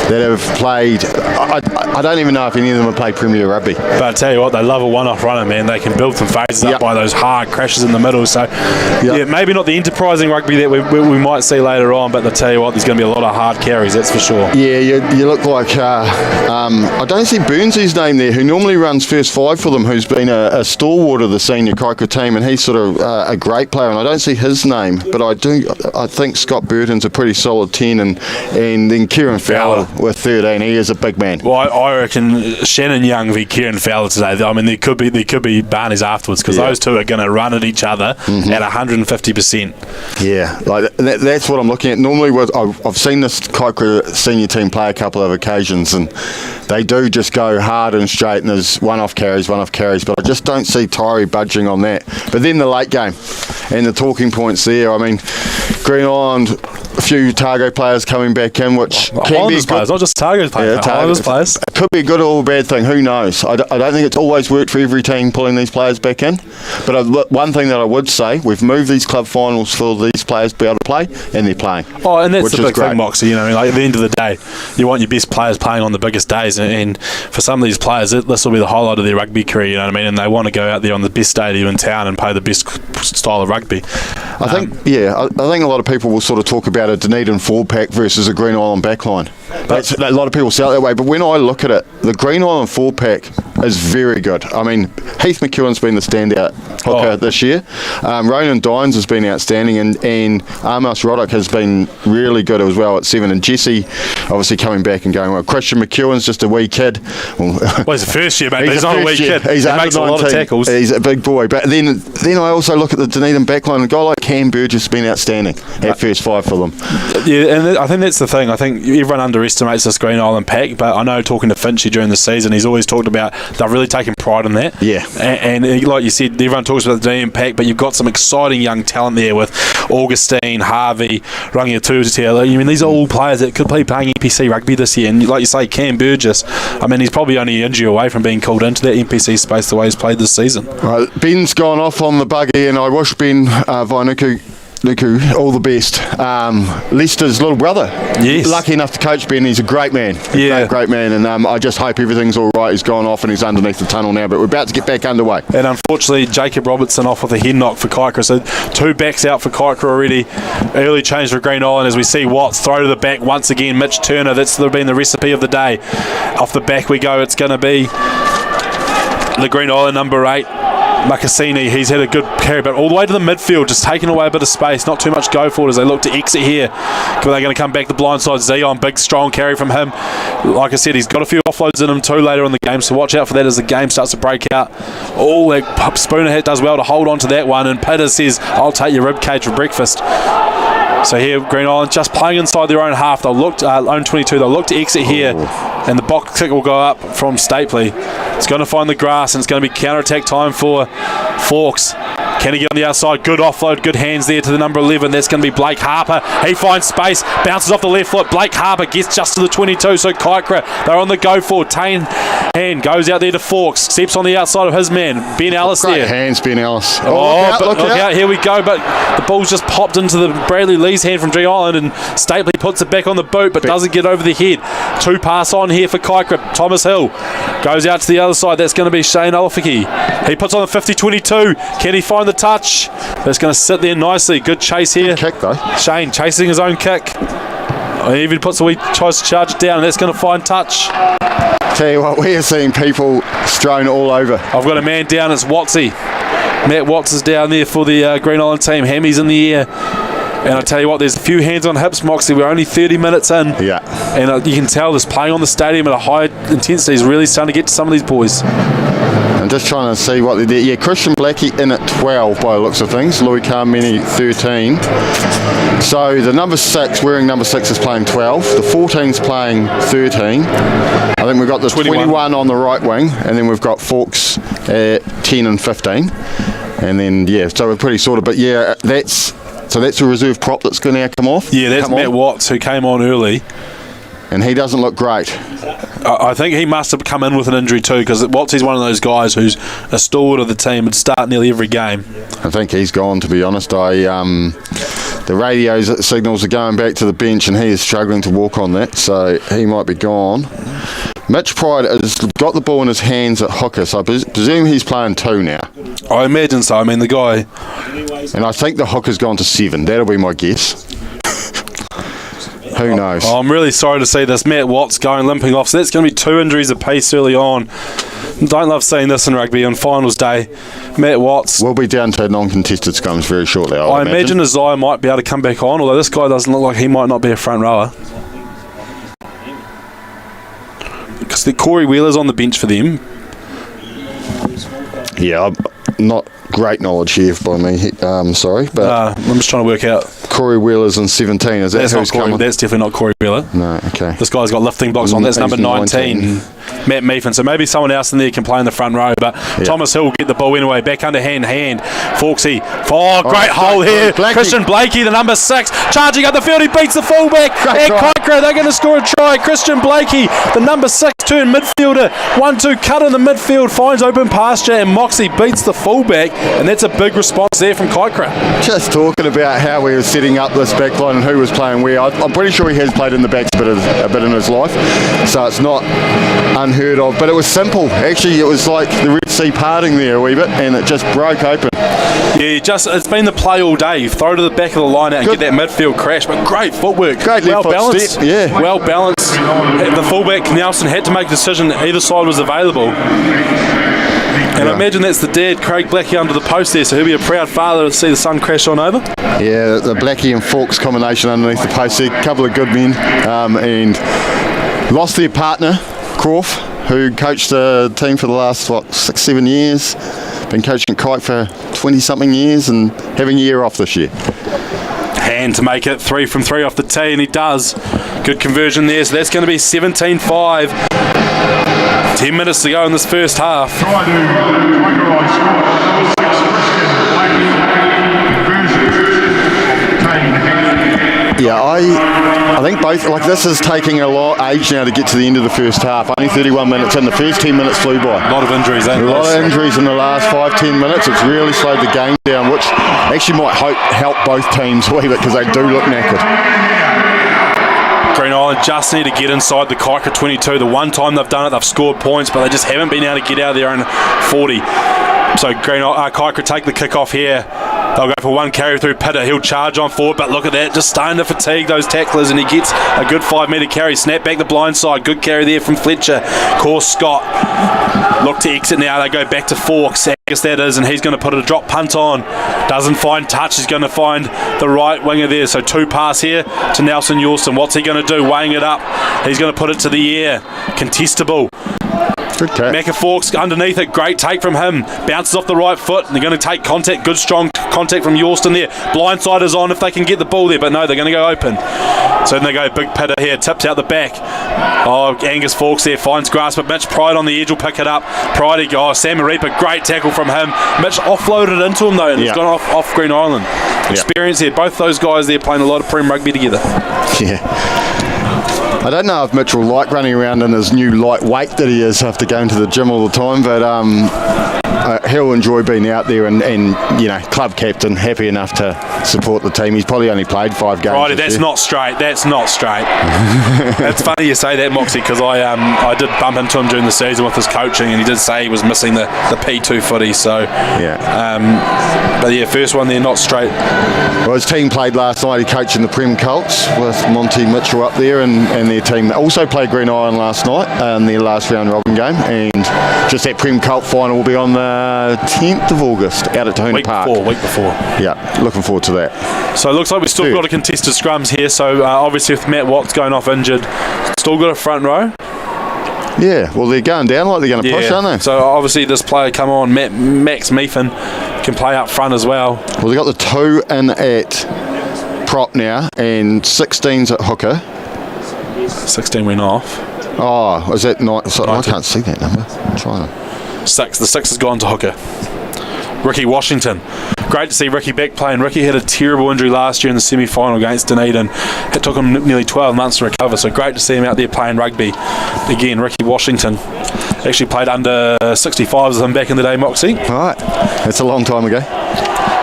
that have played, I don't even know if any of them have played Premier Rugby. But I tell you what, they love a one-off runner, man. They can build some phases up by those hard crashes in the middle. So, maybe not the enterprising rugby that we might see later on, but I tell you what, there's going to be a lot of hard carries, that's for sure. Yeah, you look like, I don't see Burnsy's name there, who normally runs first 5 for them, who's been a stalwart of the senior Kaikorai team, and he's sort of a great player, and I don't see his name, but I think Scott Burton's a pretty solid 10, and then Kieran Fowler with 13. He is a big man. Well, I reckon Shannon Young v Kieran Fowler today. I mean, there could be Barneys afterwards, because those two are going to run at each other at 150%. Yeah, like that's what I'm looking at. Normally, I've seen this Kaikorai senior team play a couple of occasions, and they do just go hard and straight, and there's one-off carries, but I just don't see Tyree budging on that. But then the late game and the talking points there, I mean, Green Island, a few Otago players coming back in, which can be players, not just Otago players. Otago players. It could be a good or a bad thing. Who knows? I don't think it's always worked for every team pulling these players back in. But one thing that I would say, we've moved these club finals for these players to be able to play, and they're playing. Oh, and that's the big thing, Moxie. You know, like at the end of the day, you want your best players playing on the biggest days, and for some of these players, this will be the highlight of their rugby career. You know what I mean? And they want to go out there on the best stadium in town and play the best style of rugby. I think a lot of people will sort of talk about a Dunedin forward pack versus a Green Island backline. A lot of people sell it that way, but when I look at it, the Green Island forward pack is very good. I mean, Heath McEwen's been the standout hooker this year. Ronan Dines has been outstanding, and Amos Roddick has been really good as well at 7. And Jesse, obviously coming back and going well. Christian McEwen's just a wee kid. Well, he's a first year, mate. He's not a wee kid. He makes a lot of tackles. He's a big boy. But then I also look at the Dunedin backline, and a guy like Cam Burgess has been outstanding at first 5 for them. Yeah, and I think that's the thing. I think everyone underestimates this Green Island pack, but I know talking to Finchy during the season, he's always talked about they're really taking pride in that. Yeah. And like you said, everyone talks about the DM pack, but you've got some exciting young talent there with Augustine, Harvey, Rangi Tuatela. I mean, these are all players that could be playing NPC rugby this year. And like you say, Cam Burgess, I mean, he's probably only an injury away from being called into that NPC space the way he's played this season. Right, Ben's gone off on the buggy, and I wish Ben Vainuku all the best. Leicester's little brother. Yes. Lucky enough to coach Ben. He's a great man. Great man. And I just hope everything's all right. He's gone off and he's underneath the tunnel now, but we're about to get back underway. And unfortunately, Jacob Robertson off with a head knock for Kaikorai. So 2 backs out for Kaikorai already. Early change for Green Island as we see Watts throw to the back once again. Mitch Turner, that's been the recipe of the day. Off the back we go. It's going to be the Green Island number 8. Makasini, he's had a good carry, but all the way to the midfield, just taking away a bit of space, not too much go for it as they look to exit here. But they're going to come back the blind side. Zion, big strong carry from him. Like I said, he's got a few offloads in him too later in the game, so watch out for that as the game starts to break out. Oh, that Spooner does well to hold on to that one, and Pitter says, I'll take your ribcage for breakfast. So here, Green Island just playing inside their own half. They'll look to own 22. They'll look to exit here, and the box kick will go up from Stapley. It's going to find the grass, and it's going to be counter-attack time for Forks. Can he get on the outside? Good offload, good hands there to the number 11. That's going to be Blake Harper. He finds space, bounces off the left foot. Blake Harper gets just to the 22, so Kaikorai, they're on the go for. Tane Hand goes out there to Forks, steps on the outside of his man, Ben Ellis there. Great hands, Ben Ellis. Look out, here we go, but the ball's just popped into the Bradley Lee's hand from Green Island, and Stapley puts it back on the boot, but doesn't get over the head. 2 pass on here for Kaikorai. Thomas Hill goes out to the other side. That's going to be Shane Olafiki. He puts on the 50-22. Can he find the touch? That's going to sit there nicely. Good chase here. Good kick though. Shane chasing his own kick. He even tries to charge it down, and that's going to find touch. Tell you what, we are seeing people strewn all over. I've got a man down. It's Watsy. Matt Watts is down there for the Green Island team. Hammy's in the air. And I tell you what, there's a few hands on hips, Moxie. We're only 30 minutes in. Yeah. And you can tell this playing on the stadium at a high intensity is really starting to get to some of these boys. I'm just trying to see what they did. Yeah, Christian Blackie in at 12 by the looks of things. Louis Carmini 13. So the number 6, wearing number 6, is playing 12. The 14's playing 13. I think we've got the 21 on the right wing, and then we've got Forks at 10 and 15. And then, yeah, so we're pretty sorted. But yeah, that's a reserve prop that's going to now come off. Yeah, that's Matt Watts, who came on early. And he doesn't look great. I think he must have come in with an injury too, because Watts is one of those guys who's a stalwart of the team and start nearly every game. I think he's gone, to be honest. The radio signals are going back to the bench, and he is struggling to walk on that, so he might be gone. Mitch Pride has got the ball in his hands at hooker, so I presume he's playing 2 now. I imagine so. I mean, the guy... And I think the hooker's gone to 7. That'll be my guess. Who knows? Oh, I'm really sorry to see this. Matt Watts going limping off, so that's going to be 2 injuries apiece early on. Don't love seeing this in rugby on finals day. Matt Watts... We'll be down to non-contested scrums very shortly, I imagine Isaiah might be able to come back on, although this guy doesn't look like he might not be a front rower. Because the Corey Wheeler's on the bench for them. Yeah, not great knowledge here by me. Sorry, but I'm just trying to work out. Corey Wheeler's in 17. Is that who's coming? That's definitely not Corey Wheeler. No, okay. This guy's got lifting blocks on. That's number 19. Matt Meafin. So maybe someone else in there can play in the front row, but Thomas Hill will get the ball anyway. Back underhand, Forksy. Great hole here. Christian Blakey, the number 6, charging up the field. He beats the fullback. And Kaikorai, they're going to score a try. Christian Blakey, the number 6 turn midfielder. 1-2 cut in the midfield, finds open pasture, and Moxie beats the fullback, and that's a big response there from Kaikorai. Just talking about how we were setting up this back line and who was playing where. I'm pretty sure he has played in the backs a bit in his life, so it's not unheard of, but it was simple. Actually, it was like the Red Sea parting there a wee bit, and it just broke open. Yeah, it's been the play all day. You throw to the back of the line out and get that midfield crash, but great footwork. Great well balanced. Step, yeah. Well balanced. The fullback, Nelson, had to make a decision. Either side was available. And I imagine that's the dad, Craig Blackie, under the post there, so he'll be a proud father to see the son crash on over. Yeah, the Blackie and Forks combination underneath the post there. A couple of good men. And lost their partner, Croft, who coached the team for the last, 6-7 years. Been coaching at Kite for 20-something years and having a year off this year. And to make it 3 from 3 off the tee, and he does. Good conversion there, so that's going to be 17-5. 10 minutes to go in this first half. Yeah, I think both, like this is taking a lot age now to get to the end of the first half. Only 31 minutes in, the first 10 minutes flew by. A lot of injuries, A lot of injuries in the last 5-10 minutes. It's really slowed the game down, which actually might help both teams a wee bit because they do look knackered. Green Island just need to get inside the Kaikorai 22. The one time they've done it, they've scored points, but they just haven't been able to get out of their own 40. So Kaikorai take the kick-off here. They'll go for one carry through Pitta. He'll charge on forward, but look at that, just starting to fatigue those tacklers, and he gets a good 5 metre carry. Snap back the blind side. Good carry there from Fletcher. Course Scott. Look to exit now. They go back to Forks. Angus that is, and he's going to put a drop punt on. Doesn't find touch. He's going to find the right winger there. So 2 pass here to Nelson Yorston. What's he going to do? Weighing it up. He's going to put it to the air. Contestable. Good catch. Macca Forks underneath it. Great take from him. Bounces off the right foot. And they're going to take contact. Good strong contact from Yorston there. Blindside is on if they can get the ball there. But no, they're going to go open. So then they go big Pitta here. Tips out the back. Oh, Angus Forks there finds grass. But Mitch Pride on the edge will pick it up. Pride, Sam Maripa. Great tackle from him. Mitch offloaded into him though. And it's gone off Green Island. Experience here. Both those guys there playing a lot of Prem rugby together. Yeah. I don't know if Mitch will like running around in his new light weight that he is after going to the gym all the time, but he'll enjoy being out there and you know, club captain, happy enough to support the team. He's probably only played 5 games. Righty, that's not straight. That's not straight. It's funny you say that, Moxie, because I did bump into him during the season with his coaching, and he did say he was missing the P2 footy. So yeah, but yeah, first one there, not straight. Well, his team played last night. He coached in the Prem Colts with Monty Mitchell up there, and their team also played Green Island last night in their last round robin game, and just that Prem Colt final will be on the 10th of August out at Tahuna Park. Week before. Yeah, looking forward to that. So it looks like we've still got a contested scrums here. So obviously with Matt Watts going off injured, still got a front row. Yeah, well they're going down like they're going to push, aren't they? So obviously this player come on, Max Meefin, can play up front as well. Well, they got the 2 in at prop now, and 16's at hooker. 16 went off. Oh, is that not? So I can't see that number. I'm trying to. 6. The 6 has gone to hooker. Ricky Washington. Great to see Ricky back playing. Ricky had a terrible injury last year in the semi-final against Dunedin. It took him nearly 12 months to recover, so great to see him out there playing rugby. Again, Ricky Washington. Actually played under 65s with him back in the day, Moxie. All right. That's a long time ago.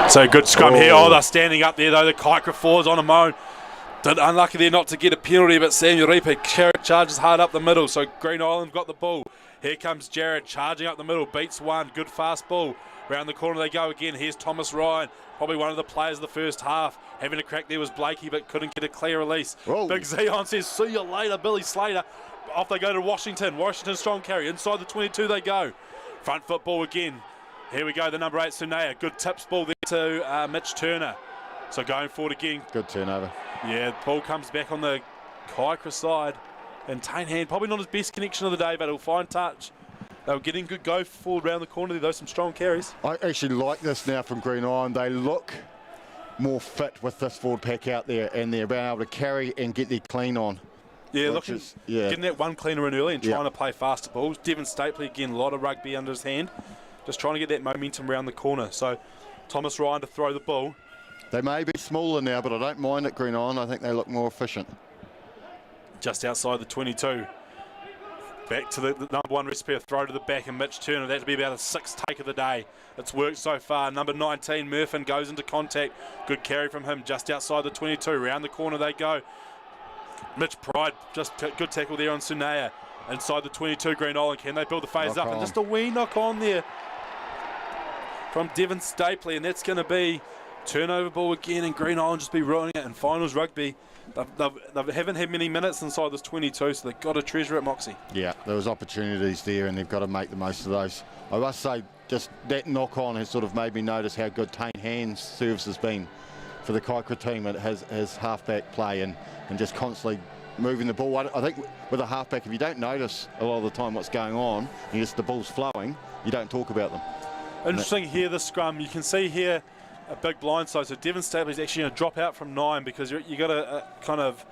So good scrum here. Oh, they're standing up there, though. The Kaikorai forwards on a moan. Unlucky there not to get a penalty, but Samuel Reaper charges hard up the middle, so Green Island got the ball. Here comes Jared charging up the middle, beats one, good fast ball. Round the corner they go again. Here's Thomas Ryan, probably one of the players of the first half. Having a crack there was Blakey, but couldn't get a clear release. Whoa. Big Zion says, see you later, Billy Slater. Off they go to Washington. Washington strong carry. Inside the 22 they go. Front foot ball again. Here we go, the number 8, Sunea. Good tips ball there to Mitch Turner. So going forward again. Good turnover. Yeah, the ball comes back on the Kaikorai side. And Tane Hand, probably not his best connection of the day, but he'll find touch. They were getting good go forward round the corner. Those some strong carries. I actually like this now from Green Island. They look more fit with this forward pack out there, and they're being able to carry and get their clean on. Yeah, getting that one cleaner in early and trying to play faster balls. Devon Stapley, again, a lot of rugby under his hand. Just trying to get that momentum around the corner. So Thomas Ryan to throw the ball. They may be smaller now, but I don't mind it, Green Island. I think they look more efficient. Just outside the 22. Back to the number 1 recipe, a throw to the back, and Mitch Turner. That'll be about a 6th take of the day. It's worked so far. Number 19, Murphin, goes into contact. Good carry from him just outside the 22. Round the corner they go. Mitch Pride, just good tackle there on Sunea. Inside the 22, Green Island. Can they build the phase up? And just a wee knock on there from Devon Stapley, and that's going to be turnover ball again, and Green Island just be ruining it in finals rugby. They haven't had many minutes inside this 22, so they've got to treasure it, Moxie. Yeah, there was opportunities there, and they've got to make the most of those. I must say, just that knock-on has sort of made me notice how good Tane Hand's service has been for the Kaikorai team. It has halfback play and just constantly moving the ball. I think with a halfback, if you don't notice a lot of the time what's going on, and just the ball's flowing, you don't talk about them. Interesting here, the scrum. You can see here a big blindside. So Devon Stapley's actually going to drop out from 9 because you got to kind of.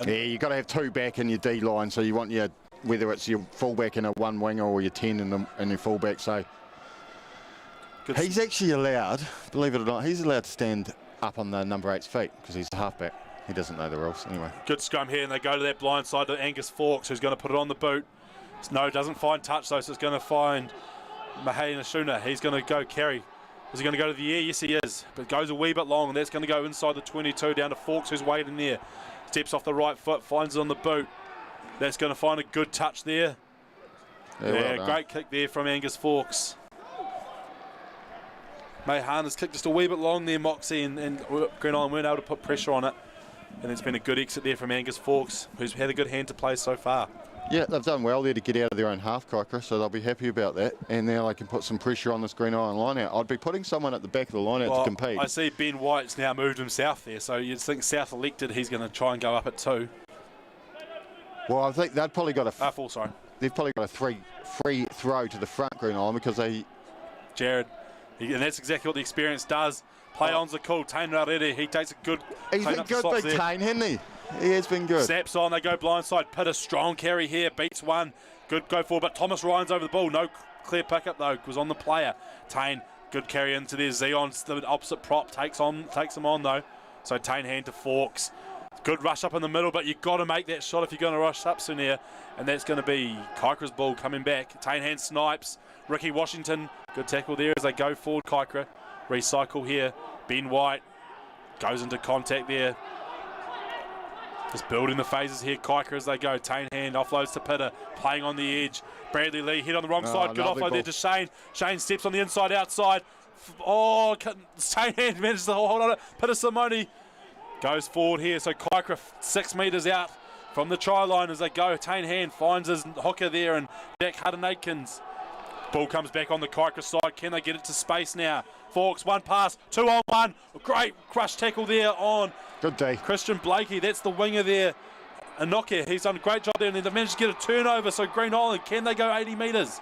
Yeah, you got to have 2 back in your D line. So you want your, whether it's your fullback and a 1 winger or your 10 and your fullback. So he's actually allowed, believe it or not, he's allowed to stand up on the number 8's feet because he's a halfback. He doesn't know the rules anyway. Good scrum here, and they go to that blind side to Angus Fawkes, who's going to put it on the boot. No, doesn't find touch though, so it's going to find Mahei Nashuna. He's going to go carry. Is he going to go to the air? Yes, he is. But goes a wee bit long, and that's going to go inside the 22 down to Fawkes, who's waiting there. Steps off the right foot, finds it on the boot. That's going to find a good touch there. Yeah, well great kick there from Angus Fawkes. Mahan has kicked just a wee bit long there, Moxie, and Green Island weren't able to put pressure on it. And it's been a good exit there from Angus Fawkes, who's had a good hand to play so far. Yeah, they've done well there to get out of their own half, Kaikorai, so they'll be happy about that. And now they can put some pressure on this Green Island line out. I'd be putting someone at the back of the line out to compete. I see Ben White's now moved him south there, so you'd think South elected he's going to try and go up at 2. Well, I think they've probably got a... full, sorry. They've probably got a free throw to the front, Green Island, because they... Jared, and that's exactly what the experience does. Play on's the call. Tane Rarere, he takes a good... He's been good, big Tane, hasn't he? He has been good. Snaps on, they go blindside. Pitt a strong carry here, beats one. Good go forward, but Thomas Ryan's over the ball. No clear pickup though, was on the player. Tane, good carry into there. Zion's the opposite prop, takes him on though. So Tane hand to Fawkes. Good rush up in the middle, but you've got to make that shot if you're going to rush up soon here. And that's going to be Kaikorai's ball coming back. Tane hand snipes. Ricky Washington, good tackle there as they go forward, Kaikorai. Recycle here. Ben White goes into contact there. Just building the phases here, Kaikorai as they go. Tane hand offloads to Pitter, playing on the edge. Bradley Lee hit on the wrong side. Good offload there to Shane. Shane steps on the inside, outside. Oh, Tane hand manages to hold on it. Pitter Simone goes forward here. So Kaikorai 6 metres out from the try line as they go. Tane hand finds his hooker there and Jack Hutton-Aikens. Ball comes back on the Kaikorai side. Can they get it to space now? Fawkes, 1 pass, 2 on 1. Great crush tackle there on good day. Christian Blakey. That's the winger there. Inokia, he's done a great job there, and they've managed to get a turnover. So Green Island, can they go 80 metres?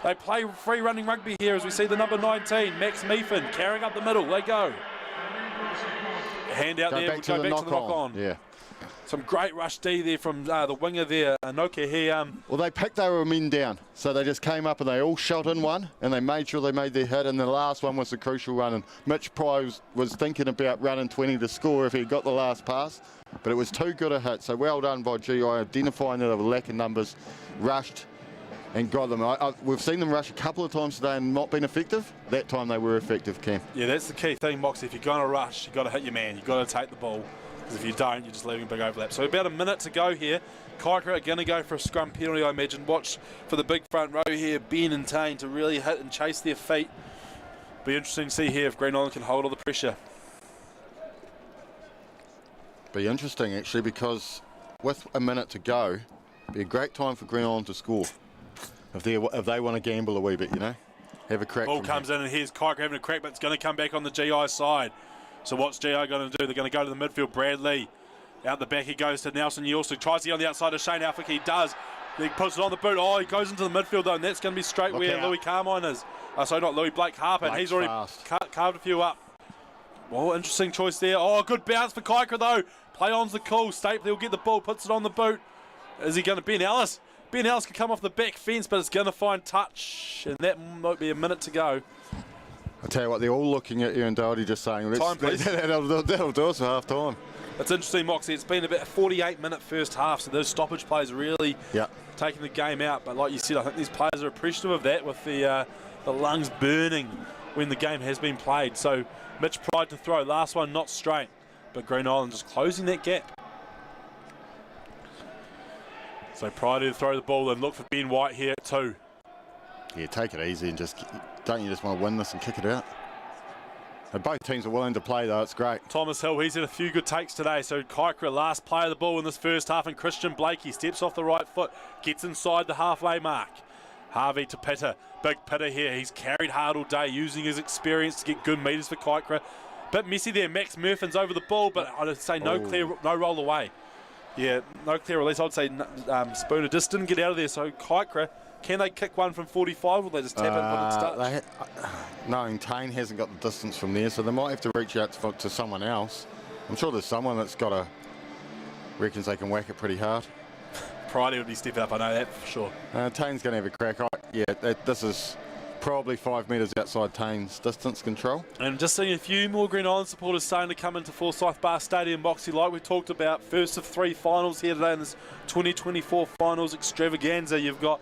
They play free running rugby here as we see the number 19, Max Meefin, carrying up the middle. They go. Hand out there, we'll go back to the knock on. Yeah. Some great rush D there from the winger there, Inokia. Well, they picked their men down, so they just came up and they all shot in one, and they made sure they made their hit, and the last one was the crucial run. And Mitch Price was thinking about running 20 to score if he got the last pass, but it was too good a hit. So well done by GI, identifying that they were lacking numbers, rushed and got them. We've seen them rush a couple of times today and not been effective. That time they were effective, Cam. Yeah, that's the key thing, Moxie. If you're going to rush, you've got to hit your man. You've got to take the ball. Because if you don't, you're just leaving a big overlap. So about a minute to go here. Kaikorai are going to go for a scrum penalty, I imagine. Watch for the big front row here, Ben and Tane, to really hit and chase their feet. Be interesting to see here if Green Island can hold all the pressure. Be interesting, actually, because with a minute to go, be a great time for Green Island to score. If they want to gamble a wee bit, you know. Have a crack. Ball comes in, and here's Kaikorai having a crack, but it's going to come back on the GI side. So what's GI going to do? They're going to go to the midfield. Bradley out the back. He goes to Nelson. He also tries to get on the outside of Shane Alford. He does. He puts it on the boot. Oh, he goes into the midfield though, and that's going to be straight where Louis Carmine is. Sorry, not Louis, Blake Harper. And he's already carved a few up. Well, interesting choice there. Oh, good bounce for Kaikorai though. Play on's the call. Stapley will get the ball, puts it on the boot. Is he going to Ben Ellis? Ben Ellis can come off the back fence, but it's going to find touch, and that might be a minute to go. I tell you what, they're all looking at you and Doherty just saying, time, please. that'll do us for half time. It's interesting, Moxie. It's been about a 48-minute first half, so those stoppage plays really taking the game out. But like you said, I think these players are appreciative of that, with the lungs burning when the game has been played. So Mitch Pride to throw, last one not straight, but Green Island just closing that gap. So Pride to throw the ball and look for Ben White here at 2. Yeah, take it easy and don't you just want to win this and kick it out? And both teams are willing to play though, it's great. Thomas Hill, he's had a few good takes today. So Kaikorai, last player of the ball in this first half, and Christian Blakey steps off the right foot, gets inside the halfway mark. Harvey to Pitter, big Pitter here. He's carried hard all day, using his experience to get good metres for Kaikorai. Bit messy there, Max Murfin's over the ball, but I'd say no roll away. Yeah, no clear release. I'd say Spooner just didn't get out of there. So Kaikorai, can they kick one from 45 or will they just tap it and put it touch? Knowing Tane hasn't got the distance from there, so they might have to reach out to someone else. I'm sure there's someone that's reckons they can whack it pretty hard. Pridey would be stepping up, I know that for sure. Tane's going to have a crack. This is probably 5 metres outside Tane's distance control. And just seeing a few more Green Island supporters starting to come into Forsyth Barr Stadium, Boxy, like we talked about. First of 3 finals here today in this 2024 finals extravaganza. You've got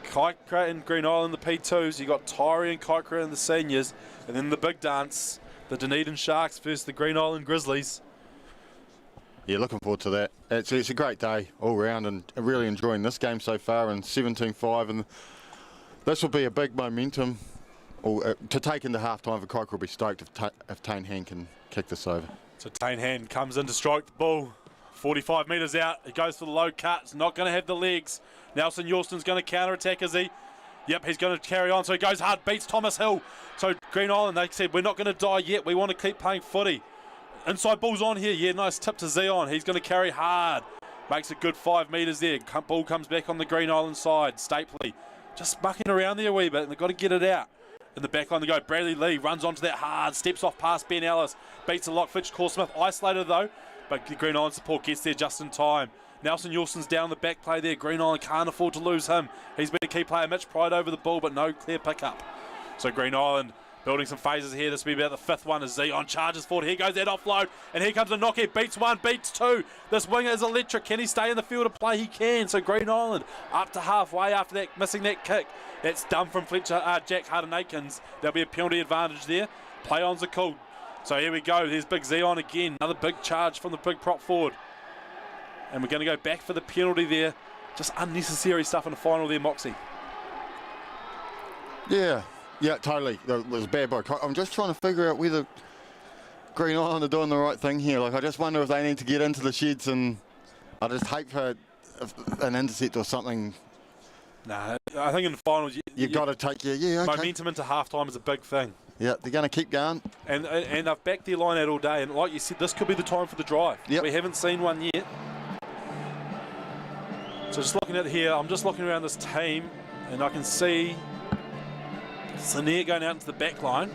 Kaikorai and Green Island, the P2s. You've got Tyree and Kaikorai and the seniors. And then the big dance, the Dunedin Sharks versus the Green Island Grizzlies. Yeah, looking forward to that. It's a great day all round and really enjoying this game so far, and 17-5, and this will be a big momentum to take into half-time for Kaikorai. Will be stoked if Tane Hand can kick this over. So Tane Hand comes in to strike the ball. 45 metres out, he goes for the low cut, it's not going to have the legs. Nelson Yorston's going to counter-attack, is he? Yep, he's going to carry on, so he goes hard, beats Thomas Hill. So Green Island, they said, we're not going to die yet, we want to keep playing footy. Inside ball's on here, yeah, nice tip to Zion. He's going to carry hard. Makes a good 5 metres there. Ball comes back on the Green Island side. Stapley just mucking around there a wee bit, and they've got to get it out. In the back line they go. Bradley Lee runs onto that hard, steps off past Ben Ellis, beats the Lockfitch. Cor Smith isolated though, but the Green Island support gets there just in time. Nelson Yorston's down the back play there. Green Island can't afford to lose him. He's been a key player. Mitch Pride over the ball, but no clear pickup. So Green Island building some phases here. This will be about the 5th one as Zion charges forward. Here goes that offload, and here comes a knock. He beats 1, beats 2. This winger is electric. Can he stay in the field of play? He can. So Green Island up to halfway after that, missing that kick. That's done from Jack Harden-Akins. There'll be a penalty advantage there. Play-ons are called. So here we go. There's big Zion again. Another big charge from the big prop forward. And we're going to go back for the penalty there. Just unnecessary stuff in the final there, Moxie. Yeah, totally. It was bad by I'm just trying to figure out whether Green Island are doing the right thing here. Like, I just wonder if they need to get into the sheds, and I just hate for an intercept or something. Nah, I think in the finals you've got to take your momentum into halftime is a big thing. Yeah, they're going to keep going. And they've backed their line out all day. And like you said, this could be the time for the drive. Yep. We haven't seen one yet. So just looking at here, I'm just looking around this team, and I can see Sinead going out into the back line.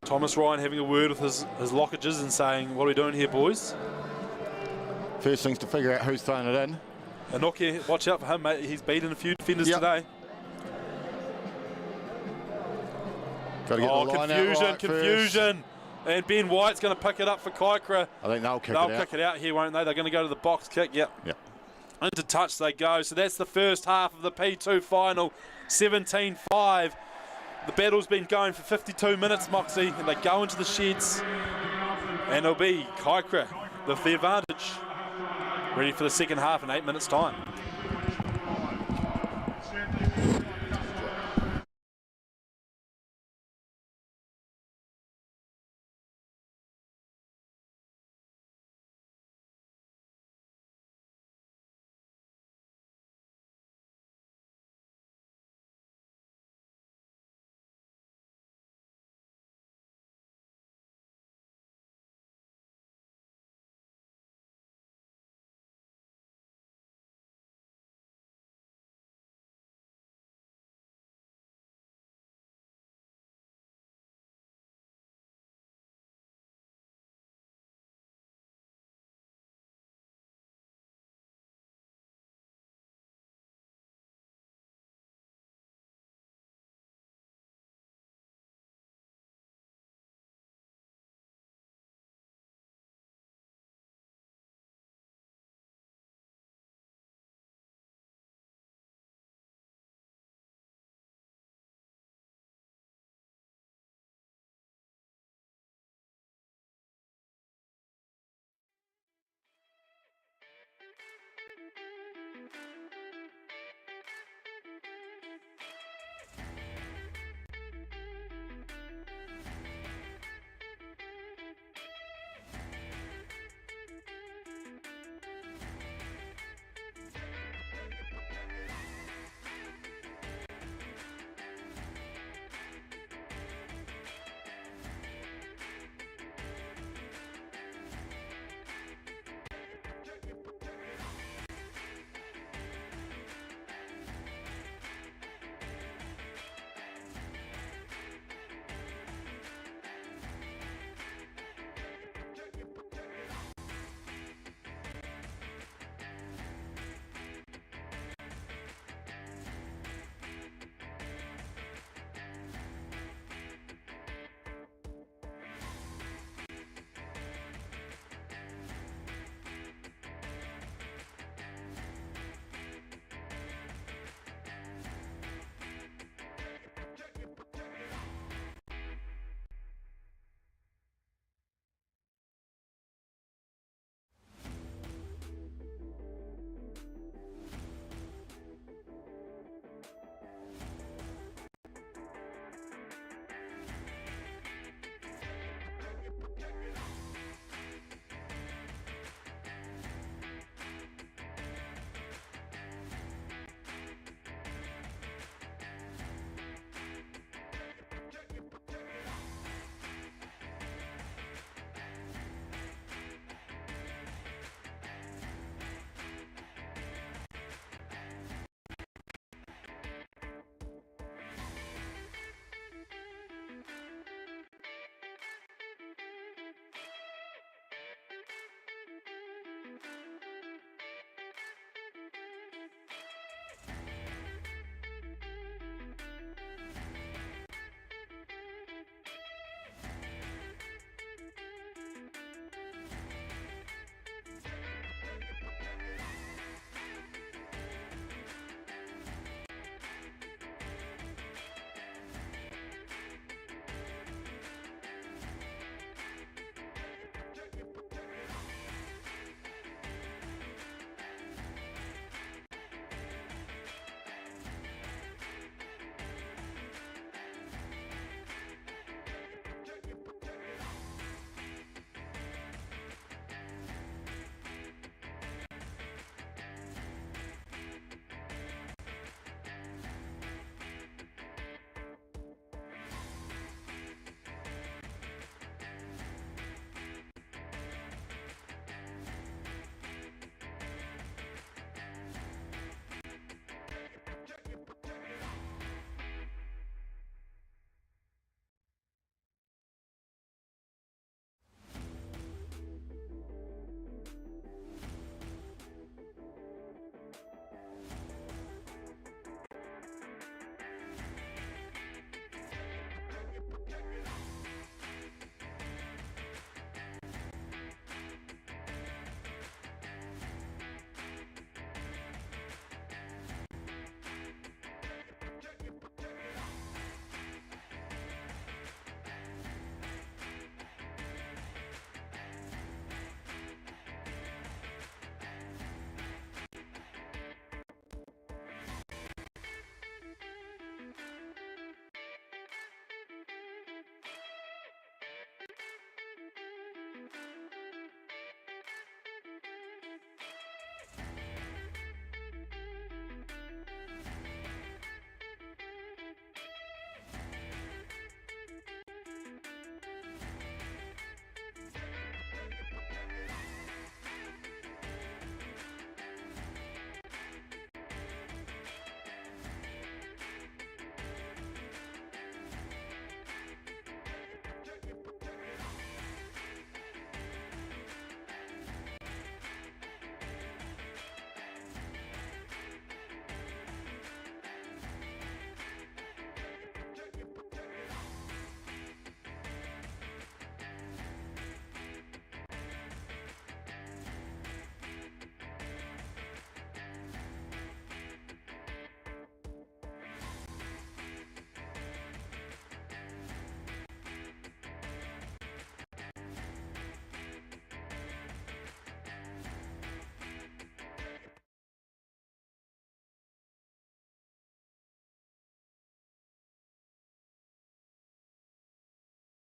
Thomas Ryan having a word with his lockages and saying, what are we doing here, boys? First thing's to figure out who's throwing it in. Anoki, watch out for him, mate. He's beaten a few defenders today. Got to get the line out confusion. First. And Ben White's going to pick it up for Kaikorai. I think they'll kick it out here, won't they? They're going to go to the box kick, yep. Into touch they go. So that's the first half of the P2 final, 17-5. The battle's been going for 52 minutes, Moxie, and they go into the sheds. And it'll be Kaikorai with the advantage. Ready for the second half in 8 minutes' time.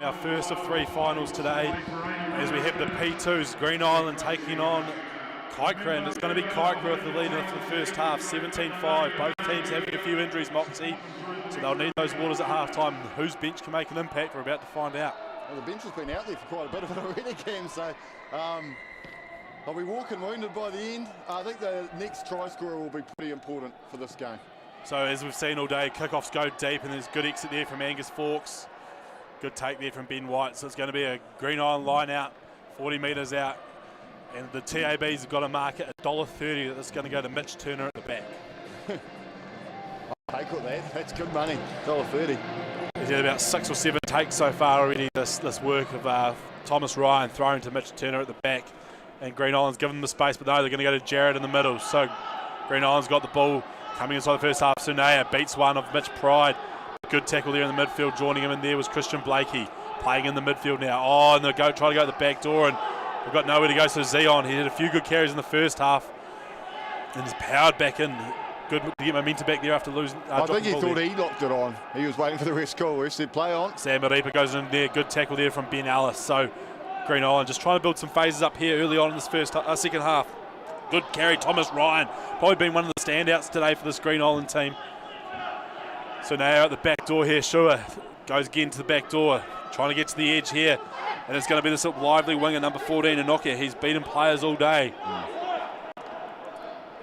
Our first of 3 finals today, as we have the P2s, Green Island taking on Kaikorai, and it's going to be Kaikorai with the lead for the first half, 17-5. Both teams having a few injuries, Moxie, so they'll need those waters at half-time. Whose bench can make an impact, we're about to find out. Well, the bench has been out there for quite a bit of it already, Cam, so they'll be walking wounded by the end. I think the next try scorer will be pretty important for this game. So as we've seen all day, kickoffs go deep, and there's good exit there from Angus Fawkes. Good take there from Ben White, so it's going to be a Green Island line out, 40 metres out, and the TABs have got to mark it $1.30 that it's going to go to Mitch Turner at the back. I'll take that, that's good money, $1.30. He's had about 6 or 7 takes so far already, this work of Thomas Ryan thrown to Mitch Turner at the back, and Green Island's given them the space, but no, they're going to go to Jared in the middle. So Green Island's got the ball coming inside the first half. Sunea beats one of Mitch Pride. Good tackle there in the midfield. Joining him in there was Christian Blakey, playing in the midfield now. Oh, and they'll try to go to the back door, and they've got nowhere to go. So Zion, he did a few good carries in the first half, and he's powered back in. Good to get momentum back there after losing. I think he thought he locked it on. He was waiting for the rest call. He said play on. Sam Maripa goes in there. Good tackle there from Ben Ellis. So Green Island just trying to build some phases up here early on in this second half. Good carry, Thomas Ryan. Probably been one of the standouts today for this Green Island team. So now at the back door here, Shua goes again to the back door, trying to get to the edge here. And it's going to be this lively winger, number 14, Inokia. He's beaten players all day.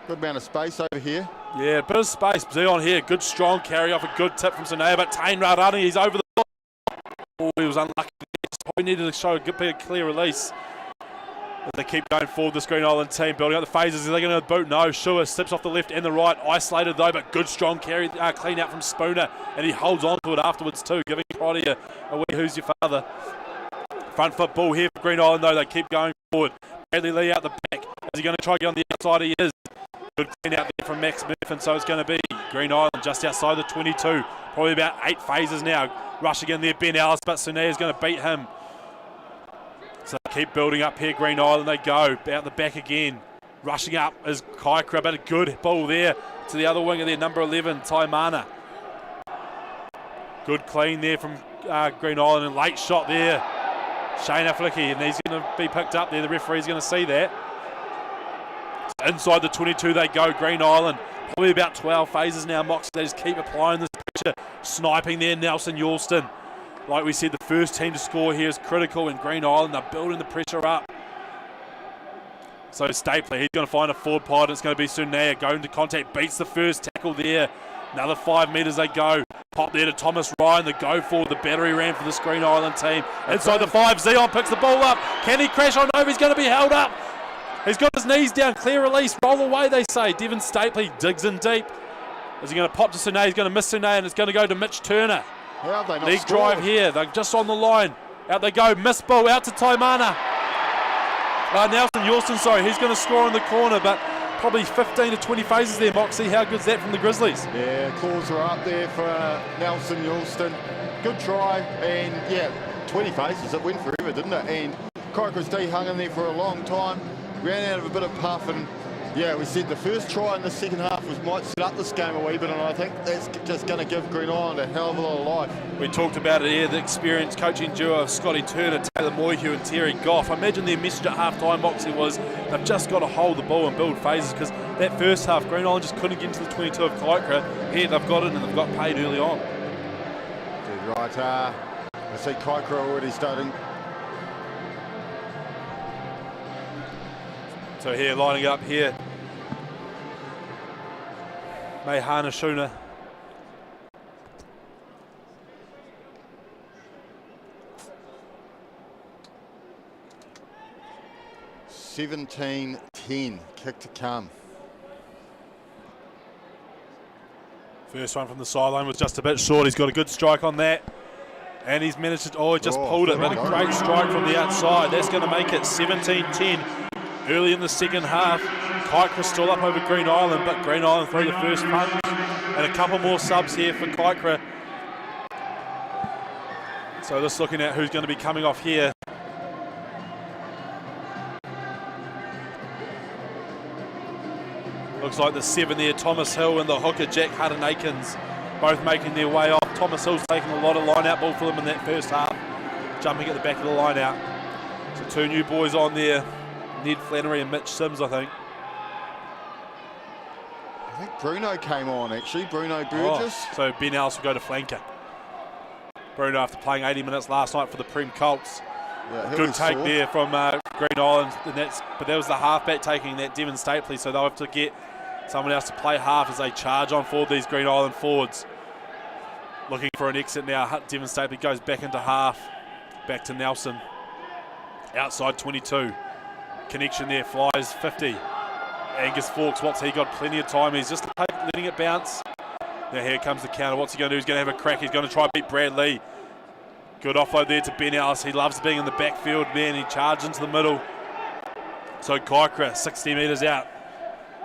Good amount of space over here. Yeah, a bit of space. Zion here, good strong carry off a good tip from Sunea, but Tane Radani, he's over the ball. Oh, he was unlucky. Probably needed to show a clear release. As they keep going forward, this Green Island team building up the phases. Are they going to boot? No. Shua slips off the left and the right. Isolated though, but good strong carry, clean out from Spooner. And he holds on to it afterwards too, giving Crotty a wee who's your father. Front foot ball here for Green Island though. They keep going forward. Bradley Lee out the back. Is he going to try to get on the outside? He is. Good clean out there from Max Murphy. So it's going to be Green Island just outside the 22. Probably about 8 phases now. Rushing in there, Ben Ellis, but Sunea is going to beat him. So keep building up here, Green Island. They go out the back again. Rushing up is Kaikorai, but a good ball there to the other winger there, number 11, Taimana. Good clean there from Green Island, and late shot there. Shane Afflecky, and he's going to be picked up there. The referee's going to see that. So inside the 22 they go, Green Island. Probably about 12 phases now, Mox. They just keep applying this pressure. Sniping there, Nelson Yulston. Like we said, the first team to score here is critical, in Green Island they're building the pressure up. So Stapley, he's going to find a forward pod, and it's going to be Sunea going to contact, beats the first tackle there. Another 5 metres they go. Pop there to Thomas Ryan, the go forward, the battery ram for this Green Island team. Inside the 5, Zion picks the ball up. Can he crash on over? He's going to be held up. He's got his knees down, clear release, roll away they say. Devon Stapley digs in deep. Is he going to pop to Sunea? He's going to miss Sunea, and it's going to go to Mitch Turner. How have they not League scored? drive here, they're just on the line. Out they go, miss ball out to Taimana. Nelson Yulston, sorry, he's going to score in the corner, but probably 15 to 20 phases there, Moxie. How good's that from the Grizzlies? Yeah, claws are up there for Nelson Yulston. Good try, and yeah, 20 phases, it went forever, didn't it? And Kaikorai hung in there for a long time, ran out of a bit of puff, and yeah, we said the first try in the second half might set up this game a wee bit, and I think that's just going to give Green Island a hell of a lot of life. We talked about it here, the experienced coaching duo of Scotty Turner, Taylor Moyhew and Terry Goff. I imagine their message at half-time, Moxie, was they've just got to hold the ball and build phases, because that first half, Green Island just couldn't get into the 22 of Kaikorai. Here they've got it, and they've got paid early on. Dead right, I see Kaikorai already starting. So here, lining up here, Mehana Shuna. (17-10) kick to come. First one from the sideline was just a bit short. He's got a good strike on that. And he's managed to, he just pulled it, but a great strike from the outside. That's going to make it 17-10. Early in the second half, Kaikorai still up over Green Island, but Green Island through the first punch. And a couple more subs here for Kaikorai. So just looking at who's going to be coming off here. Looks like the 7 there, Thomas Hill, and the hooker, Jack Hutton-Akins, both making their way off. Thomas Hill's taking a lot of line-out ball for them in that first half. jumping at the back of the line out. So 2 new boys on there, Ned Flannery and Mitch Sims, I think. I think Bruno came on, actually, Bruno Burgess. So Ben Ellis will go to flanker. Bruno, after playing 80 minutes last night for the Prem Colts. Yeah, good take there from Green Island, but that was the halfback taking that, Devon Stapley, so they'll have to get someone else to play half as they charge on forward, these Green Island forwards. Looking for an exit now. Devon Stapley goes back into half. Back to Nelson. Outside 22. Connection there, flies 50. Angus Fawkes, what's he got? Plenty of time. He's just letting it bounce. Now here comes the counter. What's he going to do? He's going to have a crack. He's going to try to beat Brad Lee. Good offload there to Ben Ellis. He loves being in the backfield, man. He charges into the middle. So Kaikorai, 60 metres out.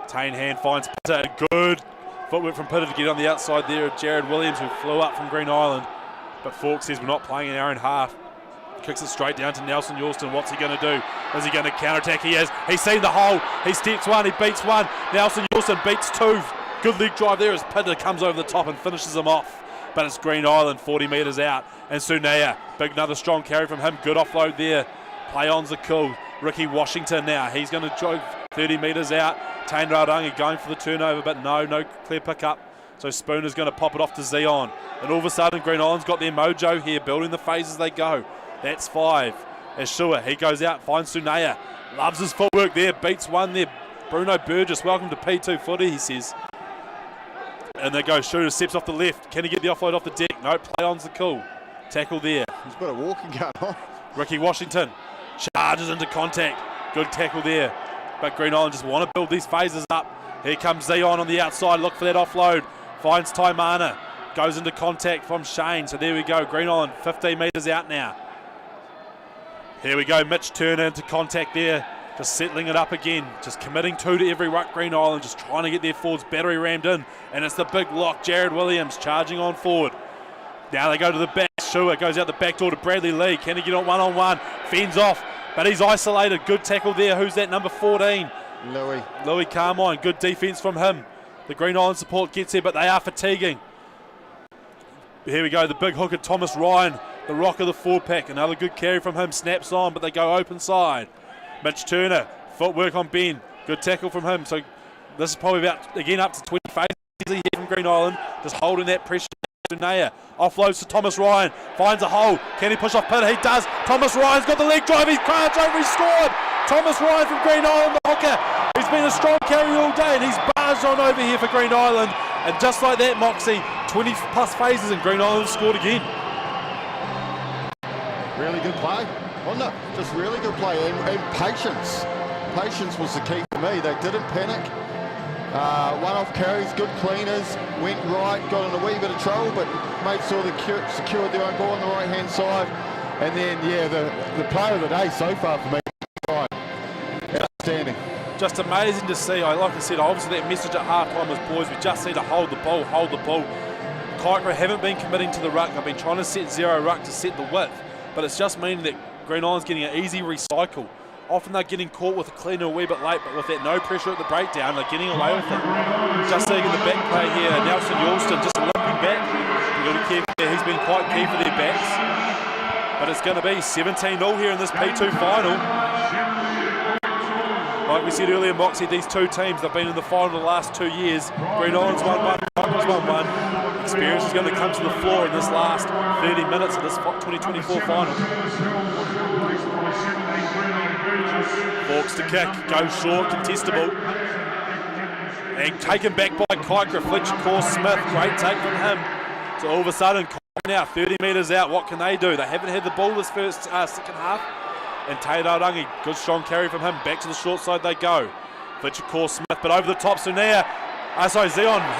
Tane Hand finds Pitter. Good footwork from Pitter to get on the outside there of Jared Williams, who flew up from Green Island. But Fawkes says we're not playing in our own half. Kicks it straight down to Nelson Youlston. What's he going to do? Is he going to counter-attack? He is. He's seen the hole. He steps one. He beats one. Nelson Youlston beats 2. Good leg drive there as Pitter comes over the top and finishes him off. But it's Green Island 40 metres out. And Sunea, another strong carry from him. Good offload there. Play-ons are cool. Ricky Washington now. He's going to drive 30 metres out. Tane Raurangi going for the turnover, but no clear pick-up. So Spooner's going to pop it off to Zion. And all of a sudden, Green Island's got their mojo here, building the phase as they go. That's 5. As Shua, he goes out, finds Sunea. Loves his footwork there, beats one there. Bruno Burgess, welcome to P2 footy, he says. And they go, Shooter steps off the left. Can he get the offload off the deck? No, play-on's the cool. Tackle there. He's got a walking gun on. Ricky Washington charges into contact. Good tackle there. But Green Island just want to build these phases up. Here comes Zion on the outside. Look for that offload. Finds Taimana. Goes into contact from Shane. So there we go. Green Island 15 metres out now. Here we go. Mitch Turner into contact there. Just settling it up again. Just committing 2 to every ruck. Green Island just trying to get their forwards battery rammed in. And it's the big lock. Jared Williams charging on forward. Now they go to the back. Shua goes out the back door to Bradley Lee. Can he get on one-on-one? Fends off. But he's isolated. Good tackle there. Who's that? Number 14. Louis Carmine. Good defence from him. The Green Island support gets there, but they are fatiguing. Here we go. The big hooker, Thomas Ryan. The rock of the forward pack. Another good carry from him. Snaps on, but they go open side. Mitch Turner. Footwork on Ben. Good tackle from him. So this is probably about, again, up to 20 phases here from Green Island. Just holding that pressure. Naya offloads to Thomas Ryan, finds a hole. Can he push off Pitter? He does. Thomas Ryan's got the leg drive. He's crashed over. He's scored. Thomas Ryan from Green Island, the hooker. He's been a strong carry all day, and he's barged on over here for Green Island. And just like that, Moxie, 20 plus phases, and Green Island scored again. Really good play, wasn't it? Just really good play and patience. Patience was the key for me. They didn't panic. One-off carries, good cleaners, went right, got in a wee bit of trouble, but made sure they secured their own ball on the right-hand side. And then, yeah, the player of the day so far for me, right, outstanding. Just amazing to see. Like I said, obviously that message at half-time was, boys, we just need to hold the ball, hold the ball. Kaikorai haven't been committing to the ruck. I've been trying to set 0 ruck to set the width, but it's just meaning that Green Island's getting an easy recycle. Often they're getting caught with a cleaner a wee bit late, but with that no pressure at the breakdown, they're getting away with it. Just seeing in the back play here, Nelson Youlston just limping back. You've got to care for, he's been quite key for their backs. But it's going to be 17-0 here in this P2 final. Like we said earlier, Moxie, these two teams, they've been in the final the last 2 years. Green Island's won 1, Kaikorais won 1. Experience is going to come to the floor in this last 30 minutes of this 2024 final. Fawkes to kick, goes short, contestable. And taken back by Kaikorai, Fletcher Smith, great take from him. So all of a sudden, now 30 metres out, what can they do? They haven't had the ball this first second half. And Te Raurangi, good strong carry from him, back to the short side they go. Fletcher Smith, but over the top, Zion,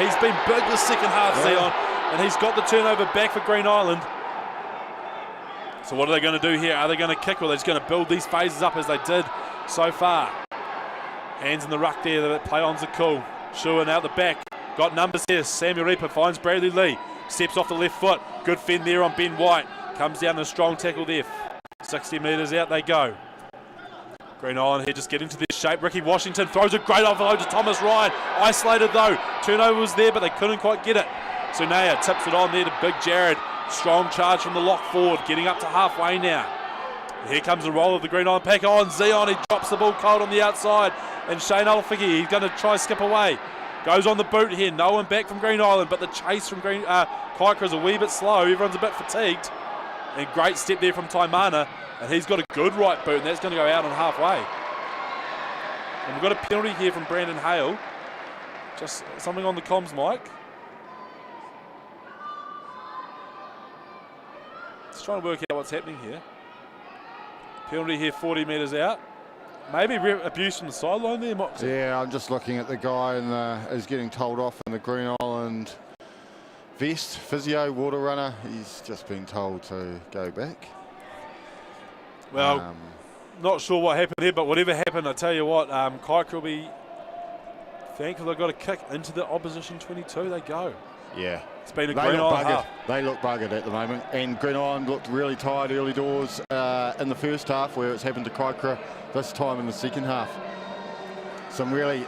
he's been big this second half, Zion, and he's got the turnover back for Green Island. So what are they going to do here? Are they going to kick, or are they just going to build these phases up as they did so far? Hands in the ruck there, the play-ons are cool. Shua out the back, got numbers here. Samuel Reaper finds Bradley Lee, steps off the left foot, good fend there on Ben White, comes down a strong tackle there. 60 metres out they go. Green Island here just getting to their shape. Ricky Washington throws a great offload to Thomas Ryan. Isolated though. Turnover was there, but they couldn't quite get it. Sunea tips it on there to Big Jared. Strong charge from the lock forward, getting up to halfway now. Here comes the roll of the Green Island pack on. Zion, he drops the ball cold on the outside. And Shane Olafigi, he's going to try skip away. Goes on the boot here. No one back from Green Island, but the chase from Kaikorai is a wee bit slow. Everyone's a bit fatigued. And great step there from Taimana. And he's got a good right boot, and that's going to go out on halfway. And we've got a penalty here from Brandon Hale. Just something on the comms, Mike. Just trying to work out what's happening here. Penalty here, 40 metres out. Maybe abuse from the sideline there, Moxie. Yeah, I'm just looking at the guy and is getting told off in the Green Island vest. Physio, water runner. He's just been told to go back. Well, not sure what happened there, but whatever happened, I tell you what, Kaikorai will be thankful they got a kick into the opposition 22. They go. Yeah. It's been a Green Island half. They look buggered at the moment. And Green Island looked really tired early doors in the first half, where it's happened to Kaikorai this time in the second half. Some really,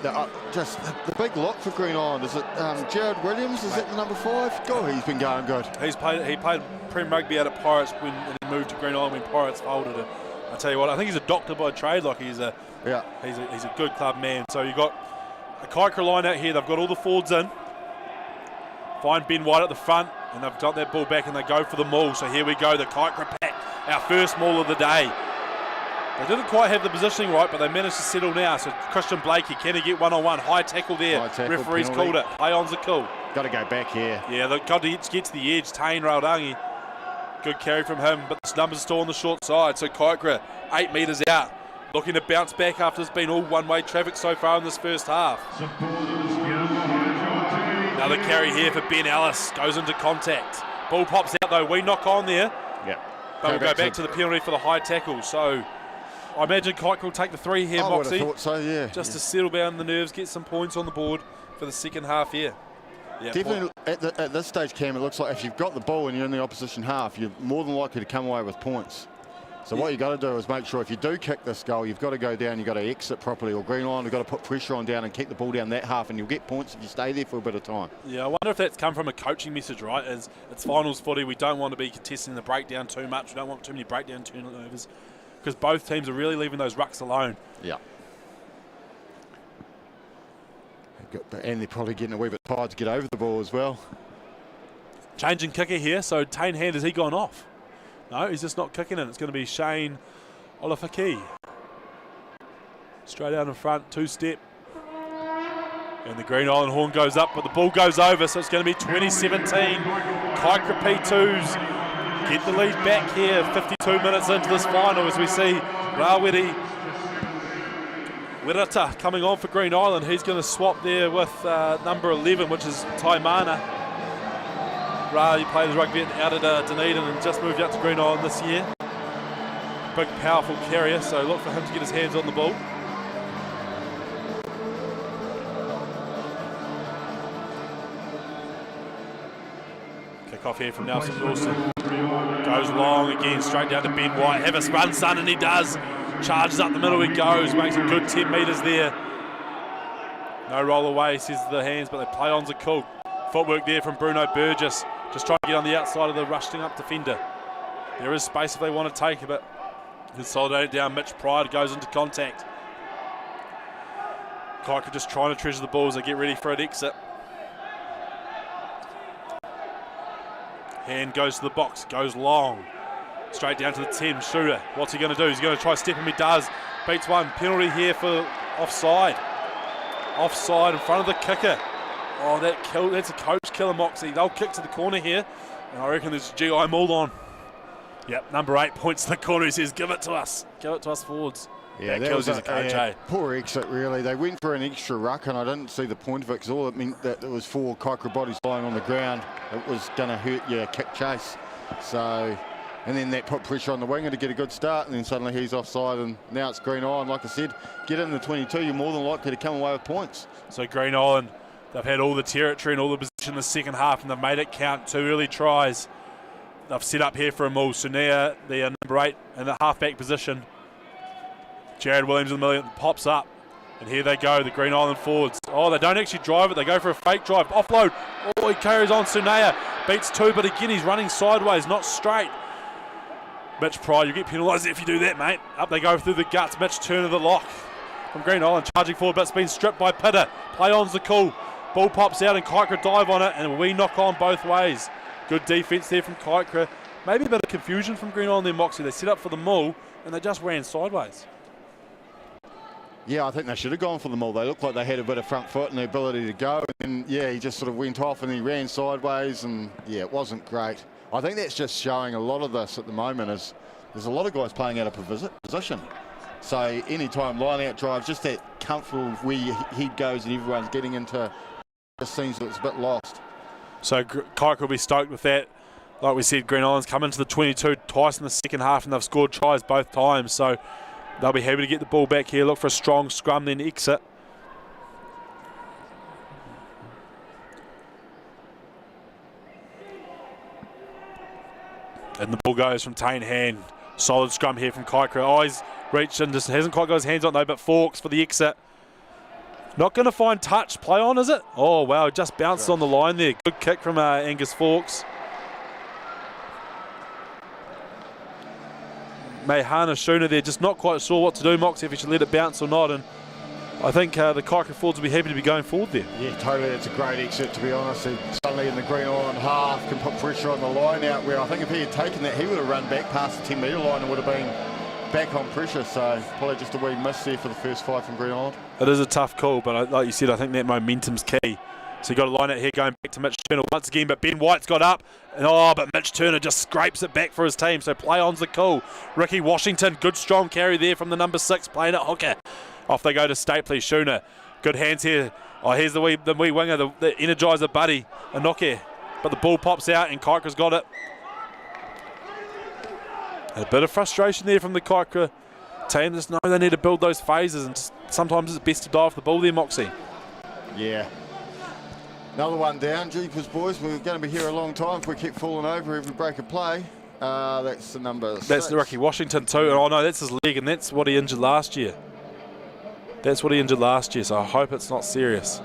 just the big lock for Green Island. Is it Jared Williams? Is that the number 5? God, he's been going good. He played Prem Rugby out at Pirates when he moved to Green Island when Pirates folded it. I tell you what, I think he's a doctor by trade. Like he's a good club man. So you've got a Kaikorai line out here. They've got all the forwards in. Find Ben White at the front, and they've got that ball back and they go for the maul. So here we go, the Kaikorai pack, our first maul of the day. They didn't quite have the positioning right, but they managed to settle now. So Christian Blakey, can he get one-on-one? High tackle there. Referee's penalty. Called it. Play-ons are cool. Got to go back here. Yeah, they've got to get to the edge. Tane Raudangi. Good carry from him, but the numbers still on the short side. So Kaikorai, 8 metres out. Looking to bounce back after it's been all one-way traffic so far in this first half. Another carry here for Ben Ellis. Goes into contact. Ball pops out though. We knock on there. Yeah. But we'll go back to the penalty for the high tackle. So I imagine Kaikorai will take the 3 here, Moxie. I would have thought so, yeah. Just to settle down the nerves, get some points on the board for the second half here. Yeah, definitely at this stage, Cam, it looks like if you've got the ball and you're in the opposition half, you're more than likely to come away with points. So what you got to do is make sure if you do kick this goal, you've got to go down, you've got to exit properly, or Green Island, you've got to put pressure on down and keep the ball down that half, and you'll get points if you stay there for a bit of time. Yeah, I wonder if that's come from a coaching message, right? As it's finals footy, we don't want to be contesting the breakdown too much. We don't want too many breakdown turnovers, because both teams are really leaving those rucks alone. Yeah. And they're probably getting a wee bit tired to get over the ball as well. Changing kicker here, so Tane Hand, has he gone off? No, he's just not kicking it. It's going to be Shane Olafaki. Straight out in front, 2-step. And the Green Island horn goes up, but the ball goes over, so it's going to be 2017. Kaikorai P2s get the lead back here, 52 minutes into this final, as we see Rawiri Wirata coming on for Green Island. He's going to swap there with number 11, which is Taimana. Ra, he played rugby out at Dunedin and just moved out to Green Island this year. Big, powerful carrier, so look for him to get his hands on the ball. Kick off here from Nelson Dawson. Goes long again, straight down to Ben White. Have a run, son, and he does. Charges up the middle he goes, makes a good 10 metres there. No roll away, says the hands, but the play-ons are cool. Footwork there from Bruno Burgess. Just trying to get on the outside of the rushing up defender. There is space if they want to take it, but consolidate it down. Mitch Pride goes into contact. Kaikorai just trying to treasure the ball as they get ready for an exit. Hand goes to the box, goes long. Straight down to the 10, Shooter. What's he going to do? He's going to try step him, he does. Beats one. Penalty here for offside. Offside in front of the kicker. Oh, that's a coach killer, Moxie. They'll kick to the corner here. And I reckon there's GI Maul on. Yep, number 8 points to the corner. He says, give it to us. Give it to us forwards. Yeah, that was a coach, poor exit, really. They went for an extra ruck, and I didn't see the point of it, because all it meant that it was 4 Kaikorai bodies lying on the ground. It was going to hurt your kick chase. So, and then that put pressure on the winger to get a good start, and then suddenly he's offside, and now it's Green Island. Like I said, get in the 22, you're more than likely to come away with points. So Green Island, they've had all the territory and all the position in the second half, and they've made it count. 2 early tries. They've set up here for a maul. Sunea, their number 8 in the halfback position. Jared Williams in the middle pops up. And here they go, the Green Island forwards. Oh, they don't actually drive it. They go for a fake drive. Offload. Oh, he carries on Sunea. beats two, but again he's running sideways, not straight. Mitch Pryor, you get penalised if you do that, mate. Up they go through the guts. Mitch Turner, the lock from Green Island, charging forward, but it's been stripped by Pitter. Play on's the call. Ball pops out and Kaikorai dive on it, and we knock on both ways. Good defence there from Kaikorai. Maybe a bit of confusion from Green Island there, Moxie. They set up for the maul, and they just ran sideways. Yeah, I think they should have gone for the maul. They looked like they had a bit of front foot and the ability to go. And yeah, he just sort of went off and he ran sideways, and yeah, it wasn't great. I think that's just showing a lot of this at the moment is there's a lot of guys playing out of position. So anytime line-out drives, just that comfortable where your head goes and everyone's getting into, just seems that it's a bit lost. So Kaikorai will be stoked with that. Like we said, Green Island's come into the 22 twice in the second half and they've scored tries both times. So they'll be happy to get the ball back here, look for a strong scrum, then exit. And the ball goes from Tane Hand. Solid scrum here from Kaikorai. Oh, he's reached and just hasn't quite got his hands on it though, but Forks for the exit. Not going to find touch. Play on, is it? Oh, wow, just bounced on the line there. Good kick from Angus Forks. Mehana Shuna there, just not quite sure what to do, Moxie, if he should let it bounce or not. And I think the Kaikorai forwards will be happy to be going forward there. Yeah, totally. It's a great exit, to be honest. And suddenly in the Green Island half can put pressure on the line out, where I think if he had taken that, he would have run back past the 10-metre line and would have been back on pressure. So probably just a wee miss there for the first five from Green Island. It is a tough call, but like you said, I think that momentum's key. So you've got a line out here going back to Mitch Turner once again, but Ben White's got up. And but Mitch Turner just scrapes it back for his team. So play on's the call. Ricky Washington, good strong carry there from the number 6, playing it hooker. Off they go to Stapley. Shuna, good hands here. Oh, here's the wee winger, the energizer buddy, Anoke. But the ball pops out and Kaikrai's got it. A bit of frustration there from the Kaikorai team. Just know they need to build those phases, and just sometimes it's best to dive for the ball there, Moxie. Yeah. Another one down. Jeepers, boys. We're going to be here a long time if we keep falling over every break of play. That's the number 6. That's the Ricky Washington too. Oh no, that's his leg, and that's what he injured last year. That's what he injured last year, so I hope it's not serious.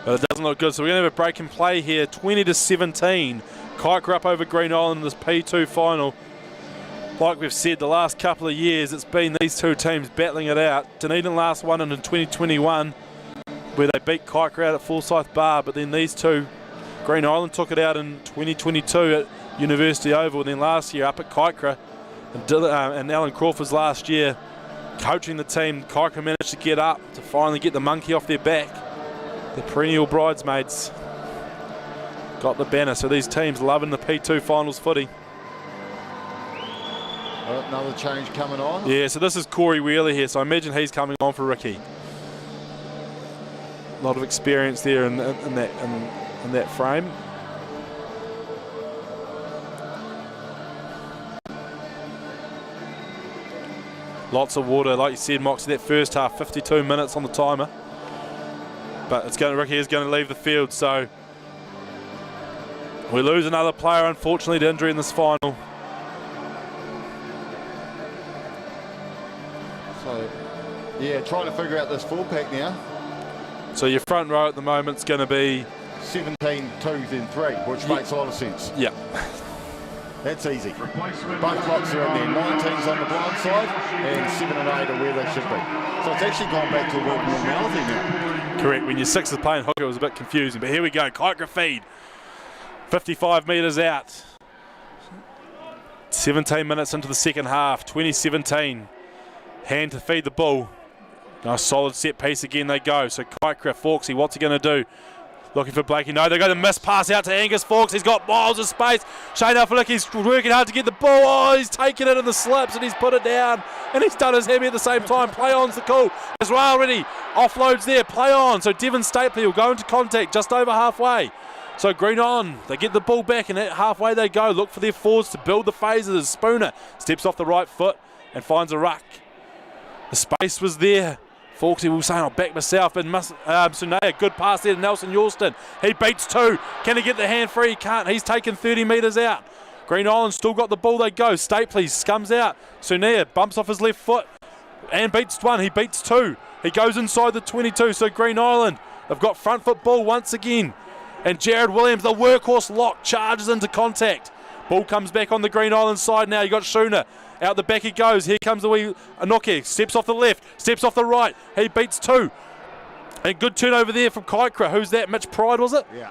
But it doesn't look good, so we're going to have a break in play here. 20-17. Kaikorai up over Green Island in this P2 final. Like we've said, the last couple of years, it's been these two teams battling it out. Dunedin last one in 2021, where they beat Kaikorai out at Forsyth Barr, but then these two, Green Island took it out in 2022 at University Oval, and then last year up at Kaikorai. And Alan Crawford's last year coaching the team. Kaikorai managed to get up to finally get the monkey off their back. The perennial bridesmaids got the banner. So these teams loving the P2 finals footy. Another change coming on. Yeah, so this is Corey Wheeler here. So I imagine he's coming on for Ricky. A lot of experience there in that frame. Lots of water, like you said, Mox, that first half, 52 minutes on the timer. But Ricky is going to leave the field, so we lose another player, unfortunately, to injury in this final. So, yeah, trying to figure out this 4-pack now. So your front row at the moment is going to be 17, 2, then 3, which makes a lot of sense. Yeah. That's easy. Both blocks are in there. 19's on the blind side, and 7 and 8 are where they should be. So it's actually gone back to a bit of normality now. Correct. When your 6 is playing hooker, it was a bit confusing. But here we go. Kaikorai feed. 55 metres out. 17 minutes into the second half. 2017. Hand to feed the ball. Nice solid set piece again they go. So Kaikorai, Forksy, what's he going to do? Looking for Blakey. No, they're going to miss pass out to Angus Forks. He's got miles of space. Shane Alfalicki's working hard to get the ball. Oh, he's taken it in the slips and he's put it down. And he's done his heavy at the same time. Play on's the call. Israel already offloads there. Play on. So Devon Stapley will go into contact just over halfway. So Green on. They get the ball back and at halfway they go. Look for their forwards to build the phases. Spooner steps off the right foot and finds a ruck. The space was there. Forksy will say, I'll back myself. And Sunea, good pass there to Nelson Yorston. He beats 2. Can he get the hand free? He can't. He's taken 30 metres out. Green Island still got the ball. They go. Stapley scums out. Sunea bumps off his left foot and beats 1. He beats 2. He goes inside the 22. So Green Island They've got front foot ball once again. And Jared Williams, the workhorse lock, charges into contact. Ball comes back on the Green Island side now. You got Schooner. Out the back he goes. Here comes the wee Anoke. Steps off the left. Steps off the right. He beats two. And good turnover there from Kaikorai. Who's that? Mitch Pride, was it? Yeah.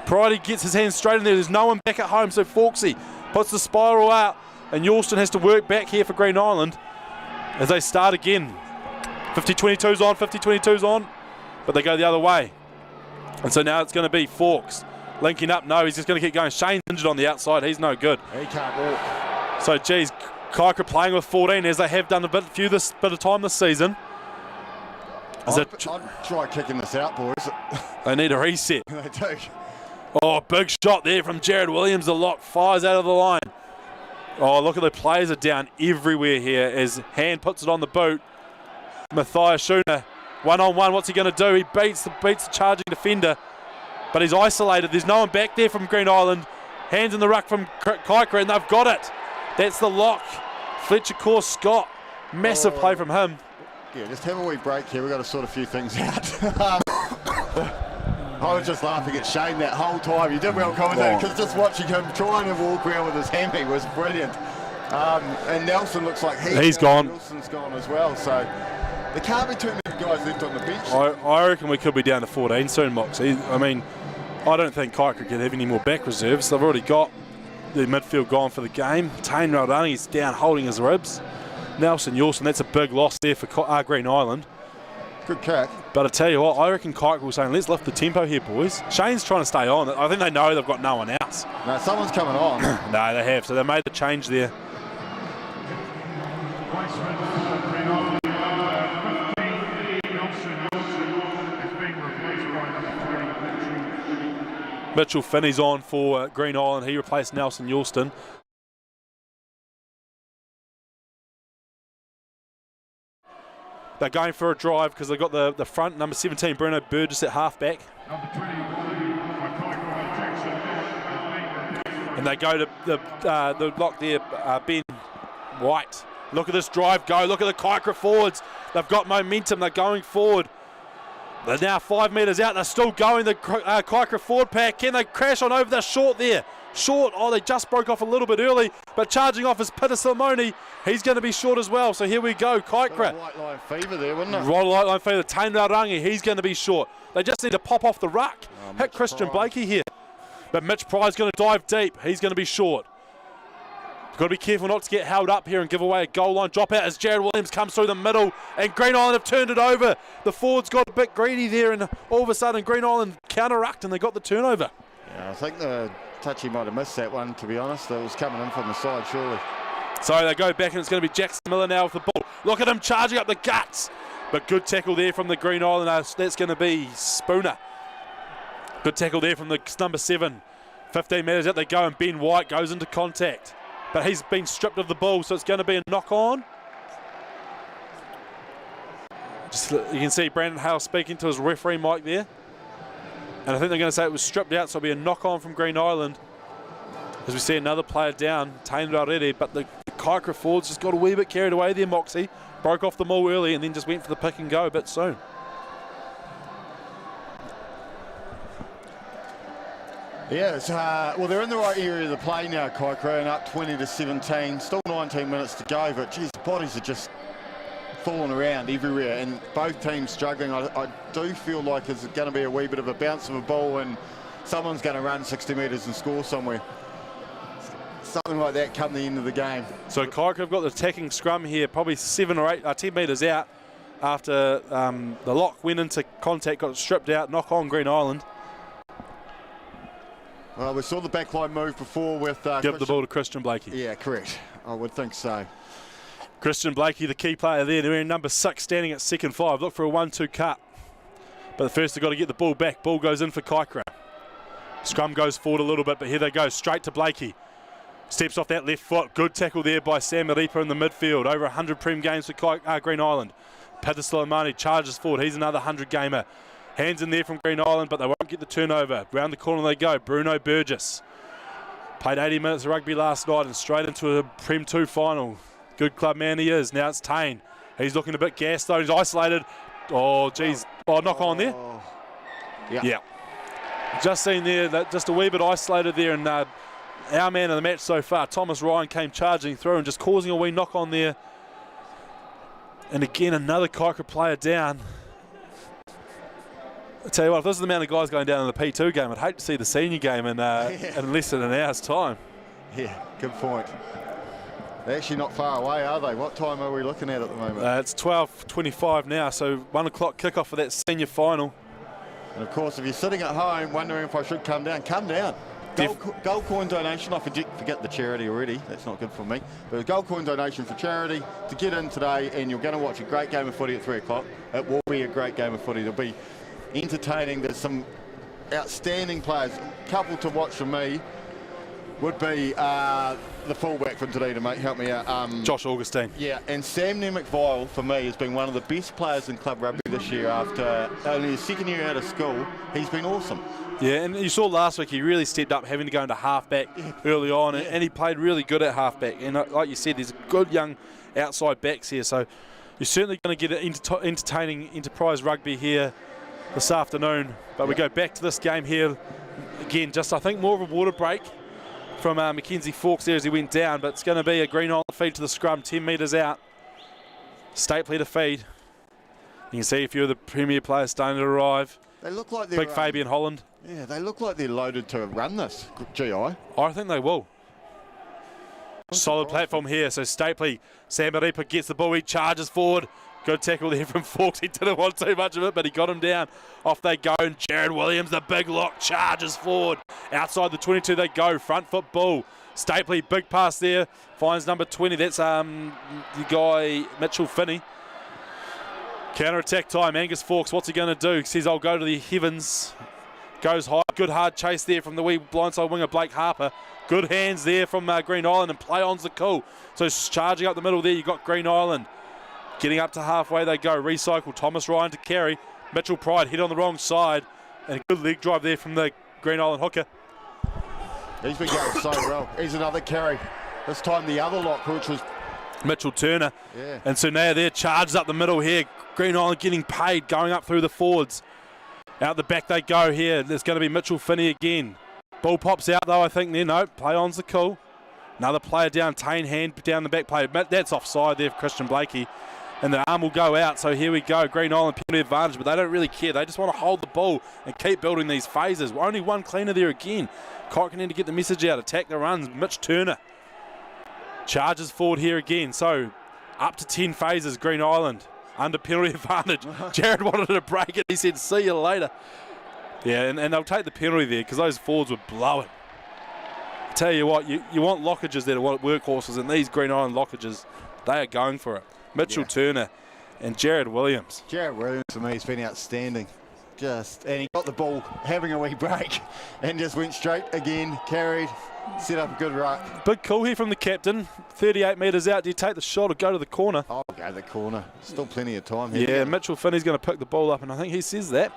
Pride, he gets his hands straight in there. There's no one back at home, so Forksy puts the spiral out. And Yorston has to work back here for Green Island as they start again. 50-22's on, 50-22's on. But they go the other way. And so now it's going to be Forks linking up. No, he's just going to keep going. Shane's injured on the outside. He's no good. He can't walk. So, geez, Kaikorai playing with 14 as they have done a bit of time this season. I'd try kicking this out, boys. They need a reset. They do. Oh, big shot there from Jared Williams. The lock fires out of the line. Oh, look at the players are down everywhere here as Hand puts it on the boot. Matthias Schooner, one-on-one. What's he going to do? He beats the charging defender, but he's isolated. There's no one back there from Green Island. Hands in the ruck from Kaikorai, and they've got it. That's the lock. Fletcher Core Scott. Massive play from him. Yeah, just have a wee break here. We've got to sort a few things out. I was just laughing at Shane that whole time. You did well commentating, because just watching him trying to walk around with his hammy was brilliant. And Nelson looks like he's gone. Nelson's gone as well. So there can't be too many guys left on the bench. I reckon we could be down to 14 soon, Moxie. I mean, I don't think Kaikorai can have any more back reserves. They've already got the midfield gone for the game. Tane Raldani's down holding his ribs. Nelson Yorston, that's a big loss there for Green Island. Good kick. But I tell you what, I reckon Kaikorai was saying, let's lift the tempo here, boys. Shane's trying to stay on. I think they know they've got no one else. No, someone's coming on. No, they have. So they made the change there. Mitchell Finney's on for Green Island. He replaced Nelson Yorston. They're going for a drive because they've got the front, number 17, Bruno Burgess at halfback. And they go to the block there, Ben White. Look at this drive go. Look at the Kaikorai forwards. They've got momentum. They're going forward. They're now 5 metres out. They're still going. The Kaikorai forward pack. Can they crash on over? They're short there. Short. Oh, they just broke off a little bit early. But charging off is Peter Simoni. He's going to be short as well. So here we go. Kaikorai. White line fever there, wouldn't it? Right line fever. Tane Raurangi. He's going to be short. They just need to pop off the ruck. Hit Christian Blakey here. But Mitch Pryde's going to dive deep. He's going to be short. Got to be careful not to get held up here and give away a goal line drop out as Jared Williams comes through the middle and Green Island have turned it over. The forwards got a bit greedy there and all of a sudden Green Island counter-rucked and they got the turnover. Yeah, I think the touchy might have missed that one, to be honest. It was coming in from the side, surely. So they go back and it's going to be Jackson Miller now with the ball. Look at him charging up the guts. But good tackle there from the Green Island. That's going to be Spooner. Good tackle there from the number 7. 15 metres out they go and Ben White goes into contact. But he's been stripped of the ball, so it's going to be a knock-on. You can see Brandon Hale speaking to his referee mic there. And I think they're going to say it was stripped out, so it'll be a knock-on from Green Island. As we see another player down, Tane already, but the Kaikorai forwards just got a wee bit carried away there, Moxie. Broke off the maul early and then just went for the pick and go a bit soon. Yeah, well, they're in the right area of the play now, Kaikorai, and up 20-17. Still 19 minutes to go, but geez, the bodies are just falling around everywhere, and both teams struggling. I do feel like there's going to be a wee bit of a bounce of a ball, and someone's going to run 60 metres and score somewhere. Something like that come the end of the game. So Kaikorai have got the attacking scrum here, probably 7 or 8, 10 metres out after the lock went into contact, got stripped out, knock on Green Island. Well, we saw the backline move before with... Give the ball to Christian Blakey. Yeah, correct. I would think so. Christian Blakey, the key player there. They're in number 6, standing at second 5. Look for a 1-2 cut. But first they've got to get the ball back. Ball goes in for Kaikorai. Scrum goes forward a little bit, but here they go. Straight to Blakey. Steps off that left foot. Good tackle there by Sam Maripa in the midfield. Over 100 Prem games for Green Island. Peter Soleimani charges forward. He's another 100-gamer. Hands in there from Green Island, but they won't get the turnover. Round the corner they go. Bruno Burgess. Played 80 minutes of rugby last night and straight into a Prem 2 final. Good club man he is. Now it's Tane. He's looking a bit gassed though. He's isolated. Oh, geez. Oh, knock on there. Yeah. Just seen there, that just a wee bit isolated there, and our man of the match so far, Thomas Ryan, came charging through and just causing a wee knock on there. And again, another Kaikorai player down. I tell you what, if this is the amount of guys going down in the P2 game, I'd hate to see the senior game in less than an hour's time. Yeah, good point. They're actually not far away, are they? What time are we looking at the moment? It's 12:25 now, so 1 o'clock kickoff for that senior final. And of course, if you're sitting at home wondering if I should come down, come down. Gold coin donation. I forget the charity already. That's not good for me. But a gold coin donation for charity to get in today, and you're going to watch a great game of footy at 3 o'clock. It will be a great game of footy. It'll be entertaining. There's some outstanding players. A couple to watch for me would be the fullback from today to help me out. Josh Augustine. Yeah, and Sam McVile for me has been one of the best players in club rugby this year after only his second year out of school. He's been awesome. Yeah, and you saw last week he really stepped up, having to go into halfback early on, and he played really good at halfback. And like you said, there's good young outside backs here, so you're certainly going to get entertaining enterprise rugby here this afternoon. But we go back to this game here again. Just I think more of a water break from Mackenzie Fawkes there as he went down, but it's going to be a Green Island feed to the scrum, 10 metres out. Stapley to feed. You can see a few of the premier players starting to arrive. They look like they're big Fabian Holland. Yeah, they look like they're loaded to run this, GI. I think they will. Solid platform here, so Stapley, Samaripa gets the ball, he charges forward. Good tackle there from Fawkes. He didn't want too much of it, but he got him down. Off they go, and Jared Williams, the big lock, charges forward. Outside the 22 they go, front foot ball. Stapley, big pass there, finds number 20. That's the guy, Mitchell Finney. Counter-attack time, Angus Fawkes, what's he going to do? He says, I'll go to the heavens. Goes high, good hard chase there from the wee blindside winger, Blake Harper. Good hands there from Green Island, and play on's the call. So charging up the middle there, you got Green Island. Getting up to halfway they go, recycle, Thomas Ryan to carry. Mitchell Pride hit on the wrong side, and a good leg drive there from the Green Island hooker. He's been going so well. Here's another carry. This time the other lock, which was Mitchell Turner. Yeah. And so now there, charges up the middle here. Green Island getting paid, going up through the forwards. Out the back they go here. There's going to be Mitchell Finney again. Ball pops out though, I think there. No, play on's the call. Another player down, Tane Hand down the back play. That's offside there for Christian Blakey. And the arm will go out, so here we go. Green Island penalty advantage, but they don't really care. They just want to hold the ball and keep building these phases. Only one cleaner there again. Kaikorai need to get the message out. Attack the runs. Mitch Turner charges forward here again. So up to 10 phases, Green Island. Under penalty advantage. Jared wanted to break it. He said, see you later. Yeah, and they'll take the penalty there because those forwards were blowing. I tell you what, you want lockages that are workhorses, and these Green Island lockages, they are going for it. Mitchell Turner and Jared Williams. Jared Williams, for me, has been outstanding. And he got the ball, having a wee break, and just went straight again, carried, set up a good ruck. Big call here from the captain. 38 metres out. Do you take the shot or go to the corner? I'll go to the corner. Still plenty of time here. Yeah, Mitchell Finney's going to pick the ball up, and I think he says that.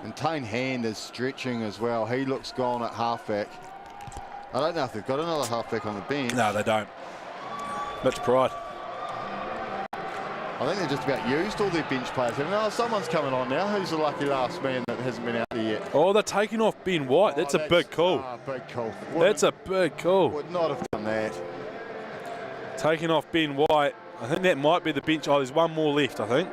And Tane Hand is stretching as well. He looks gone at halfback. I don't know if they've got another halfback on the bench. No, they don't. Mitch Pride. I think they're just about used all their bench players. Oh, someone's coming on now. Who's the lucky last man that hasn't been out there yet? Oh, they're taking off Ben White. That's a big call. Big call. That's a big call. Would not have done that. Taking off Ben White. I think that might be the bench. Oh, there's one more left, I think.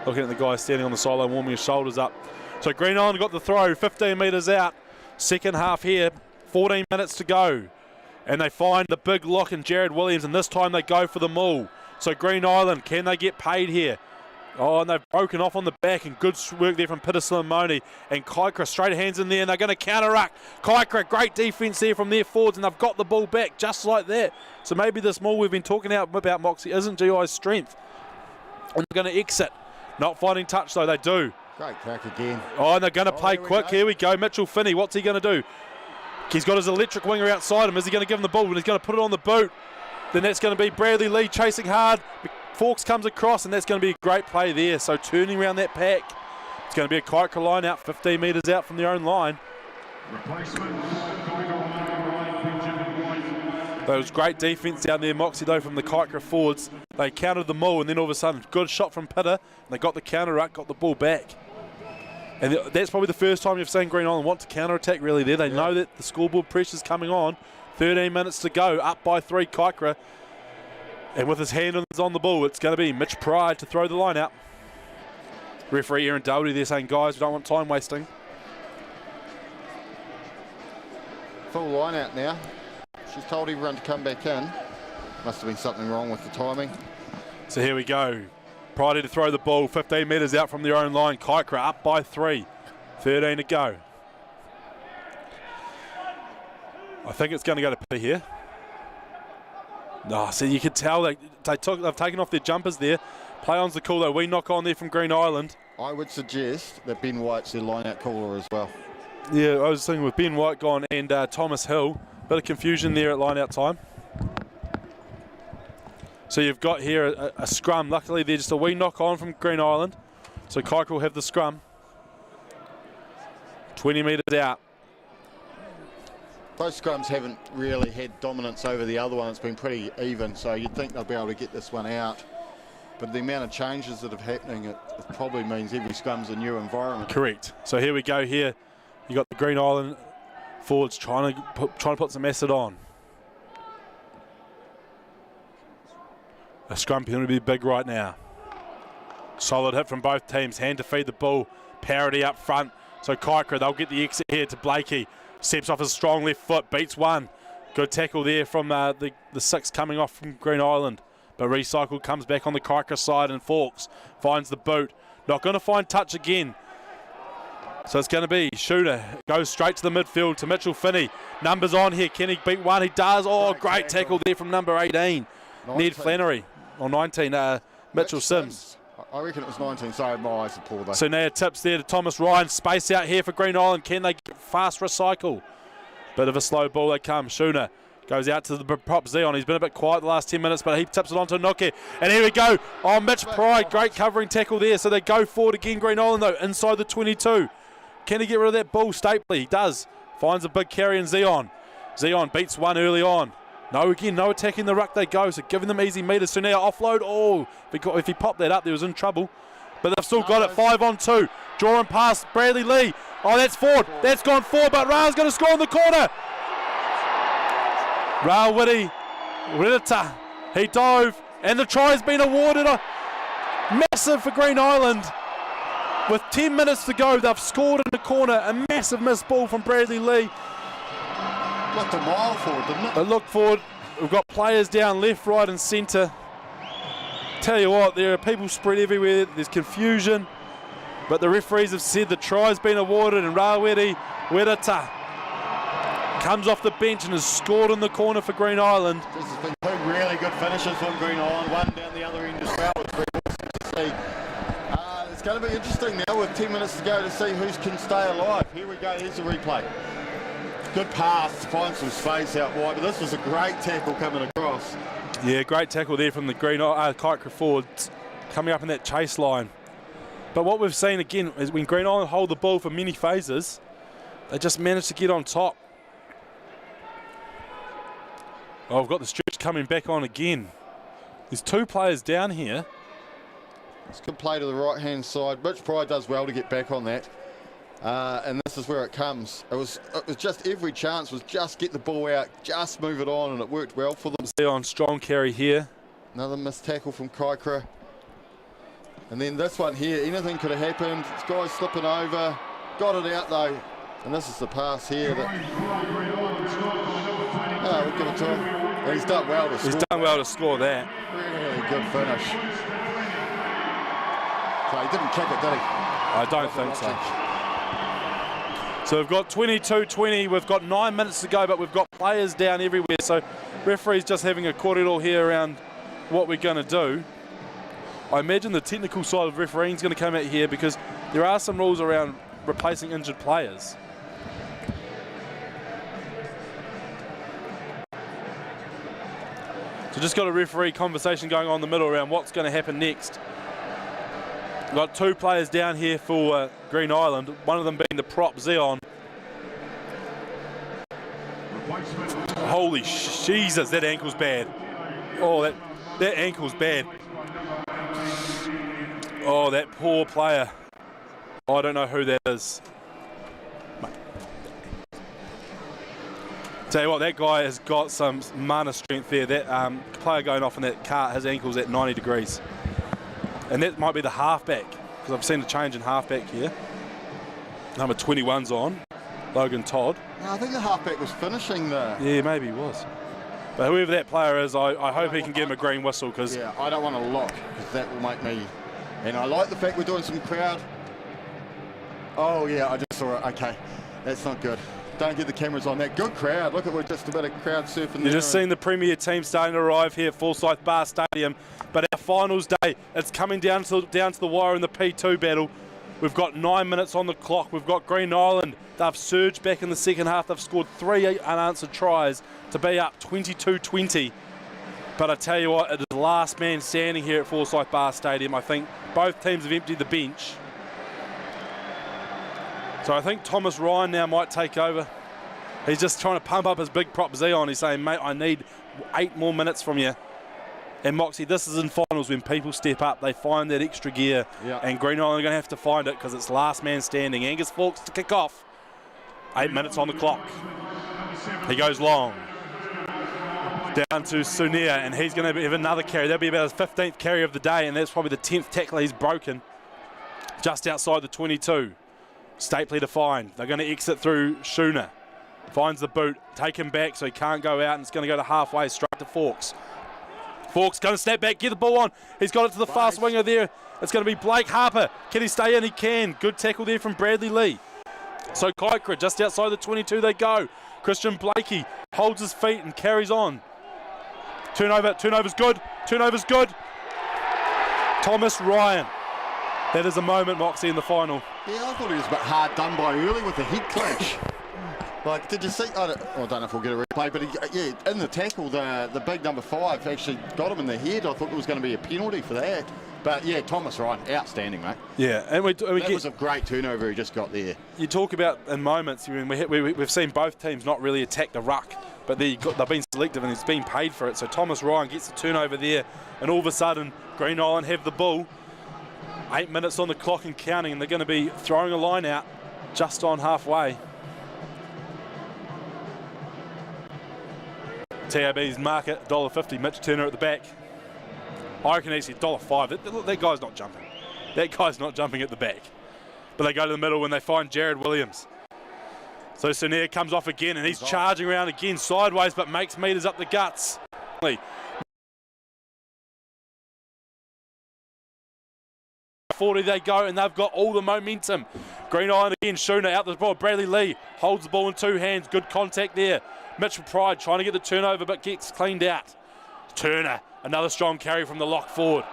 Looking at the guy standing on the sideline, warming his shoulders up. So Green Island got the throw, 15 metres out. Second half here, 14 minutes to go. And they find the big lock in Jared Williams, and this time they go for the maul. So Green Island, can they get paid here? Oh, and they've broken off on the back, and good work there from Peter Slimoni. And Kaikorai straight hands in there, and they're going to counter-ruck. Kaikorai, great defence there from their forwards, and they've got the ball back just like that. So maybe this maul we've been talking about, Moxie, isn't GI's strength. And they're going to exit. Not finding touch, though, they do. Great crack again. Oh, and they're going to play quick. Here we go. Mitchell Finney, what's he going to do? He's got his electric winger outside him. Is he going to give him the ball? And he's going to put it on the boot. Then that's going to be Bradley Lee chasing hard. Fawkes comes across, and that's going to be a great play there. So turning around that pack. It's going to be a Kaikorai line out, 15 metres out from their own line. That was great defence down there, Moxie, though, from the Kaikorai forwards. They countered the maul, and then all of a sudden, good shot from Pitta. And they got the counter-ruck, got the ball back. And that's probably the first time you've seen Green Island want to counter-attack really there. They know that the scoreboard pressure's coming on. 13 minutes to go, up by 3 Kaikorai. And with his hand on the ball, it's going to be Mitch Pride to throw the line out. Referee Aaron Doherty there saying, guys, we don't want time wasting. Full line out now. She's told everyone to come back in. Must have been something wrong with the timing. So here we go. Pride to throw the ball, 15 metres out from their own line. Kaikorai up by 3. 13 to go. I think it's going to go to P here. No, so you could tell they've taken off their jumpers there. Play on's the call though. We knock on there from Green Island. I would suggest that Ben White's their line-out caller as well. Yeah, I was thinking with Ben White gone and Thomas Hill. Bit of confusion there at line-out time. So you've got here a scrum. Luckily, they're just a wee knock on from Green Island. So Kaikorai will have the scrum. 20 metres out. Those scrums haven't really had dominance over the other one. It's been pretty even, so you'd think they'll be able to get this one out. But the amount of changes that are happening, it probably means every scrum's a new environment. Correct. So here we go here. You got the Green Island forwards trying to put some acid on. A scrum penalty be big right now. Solid hit from both teams. Hand to feed the ball. Parity up front. So Kaikorai, they'll get the exit here to Blakey. Steps off his strong left foot. Beats one. Good tackle there from the 6 coming off from Green Island. But Recycle comes back on the Kaikorai side and Forks. Finds the boot. Not going to find touch again. So it's going to be Shooter. Goes straight to the midfield to Mitchell Finney. Numbers on here. Can he beat one? He does. Oh, great tackle there from number 18. 19. Ned Flannery. Or 19. Mitchell Sims. I reckon it was 19. Sorry, my eyes are poor though. So now tips there to Thomas Ryan. Space out here for Green Island. Can they get fast recycle? Bit of a slow ball they come. Shooter goes out to the prop Zeon. He's been a bit quiet the last 10 minutes, but he tips it onto Noki. And here we go. Oh, Mitch Pride. Great covering tackle there. So they go forward again, Green Island, though, inside the 22. Can he get rid of that ball? Stapley. He does. Finds a big carry in Zeon. Zeon beats one early on. No, again, no attacking the ruck they go, so giving them easy meters. So now offload. Oh, if he popped that up, there was in trouble. But they've still got it. 5 on 2. Drawing past Bradley Lee. Oh, that's forward. That's gone forward, but Ra's going to score in the corner. Ra Witty. Ridita. He dove, and the try's been awarded. Massive for Green Island. With 10 minutes to go, they've scored in the corner. A massive missed ball from Bradley Lee. Looked a mile forward, didn't it? They look forward. We've got players down left, right and centre. Tell you what, there are people spread everywhere. There's confusion. But the referees have said the try's been awarded, and Raweri Werata comes off the bench and has scored in the corner for Green Island. This has been 2 really good finishes from Green Island. One down the other end as well. It's very awesome to see. It's going to be interesting now with 10 minutes to go to see who can stay alive. Here we go. Here's the replay. Good pass to find some space out wide, but this was a great tackle coming across. Yeah, great tackle there from the Kaikorai forwards coming up in that chase line. But what we've seen again is when Green Island hold the ball for many phases, they just manage to get on top. Oh, we've got the stretch coming back on again. There's 2 players down here. It's a good play to the right-hand side. Mitch Pride does well to get back on that. And this is where it comes. It was just every chance was just get the ball out, just move it on, and it worked well for them. See on strong carry here. Another missed tackle from Kaikorai. And then this one here, anything could have happened. This guy's slipping over, got it out though. And this is the pass here that we'll give it to him. And he's done well to score. He's done well to score that. Really good finish. So he didn't kick it, did he? I don't think so. So we've got 22-20, we've got 9 minutes to go, but we've got players down everywhere. So referee's just having a corridor here around what we're going to do. I imagine the technical side of refereeing is going to come out here because there are some rules around replacing injured players. So just got a referee conversation going on in the middle around what's going to happen next. We've got 2 players down here for Green Island, one of them being the prop Zeon. Holy Jesus, that ankle's bad. Oh, that ankle's bad. Oh, that poor player. I don't know who that is. Tell you what, that guy has got some mana strength there. That player going off in that cart, his ankle's at 90 degrees. And that might be the halfback, because I've seen a change in halfback here. Number 21's on, Logan Todd. No, I think the halfback was finishing the... Yeah, maybe he was. But whoever that player is, I hope he can give him a green whistle, because... Yeah, I don't want to look, because that will make me... And I like the fact we're doing some crowd. Oh, yeah, I just saw it. Okay, that's not good. Don't get the cameras on that. Good crowd. Look at, we're just a bit of crowd surfing there. You've just seen the Premier team starting to arrive here at Forsyth Barr Stadium. But our finals day, it's coming down to the wire in the P2 battle. We've got 9 minutes on the clock. We've got Green Island. They've surged back in the second half. They've scored 3 unanswered tries to be up 22-20. But I tell you what, it is the last man standing here at Forsyth Barr Stadium. I think both teams have emptied the bench. So I think Thomas Ryan now might take over. He's just trying to pump up his big prop Zeon. He's saying, mate, I need 8 more minutes from you. And Moxie, this is in finals when people step up, they find that extra gear. Yeah. And Green Island are going to have to find it because it's last man standing. Angus Fawkes to kick off. 8 minutes on the clock. He goes long. Down to Sunia, and he's going to have another carry. That'll be about his 15th carry of the day, and that's probably the 10th tackle he's broken. Just outside the 22. Stapley to find. They're going to exit through Schooner. Finds the boot, take him back so he can't go out, and it's going to go to halfway, straight to Fawkes. Fawkes going to snap back, get the ball on. He's got it to the fast winger there. It's going to be Blake Harper. Can he stay in? He can. Good tackle there from Bradley Lee. So Kaikorai, just outside the 22 they go. Christian Blakey holds his feet and carries on. Turnover's good. Turnover's good. Thomas Ryan. That is a moment, Moxie, in the final. Yeah, I thought he was a bit hard done by early with the head clash. Like, did you see? I don't know if we'll get a replay, but in the tackle, the big number 5 actually got him in the head. I thought there was going to be a penalty for that. But yeah, Thomas Ryan, outstanding, mate. Yeah, and that was a great turnover he just got there. You talk about in moments. I mean, we've seen both teams not really attack the ruck, but they've been selective and it's been paid for it. So Thomas Ryan gets the turnover there, and all of a sudden, Green Island have the ball. 8 minutes on the clock and counting, and they're going to be throwing a line out just on halfway. TAB's market, $1.50. Mitch Turner at the back. I reckon actually $1.05. That guy's not jumping. That guy's not jumping at the back. But they go to the middle when they find Jared Williams. So Sunia comes off again, and he's charging around again sideways, but makes meters up the guts. 40 they go, and they've got all the momentum. Green Island again, Schooner out the ball. Bradley Lee holds the ball in 2 hands. Good contact there. Mitchell Pride trying to get the turnover, but gets cleaned out. Turner, another strong carry from the lock forward.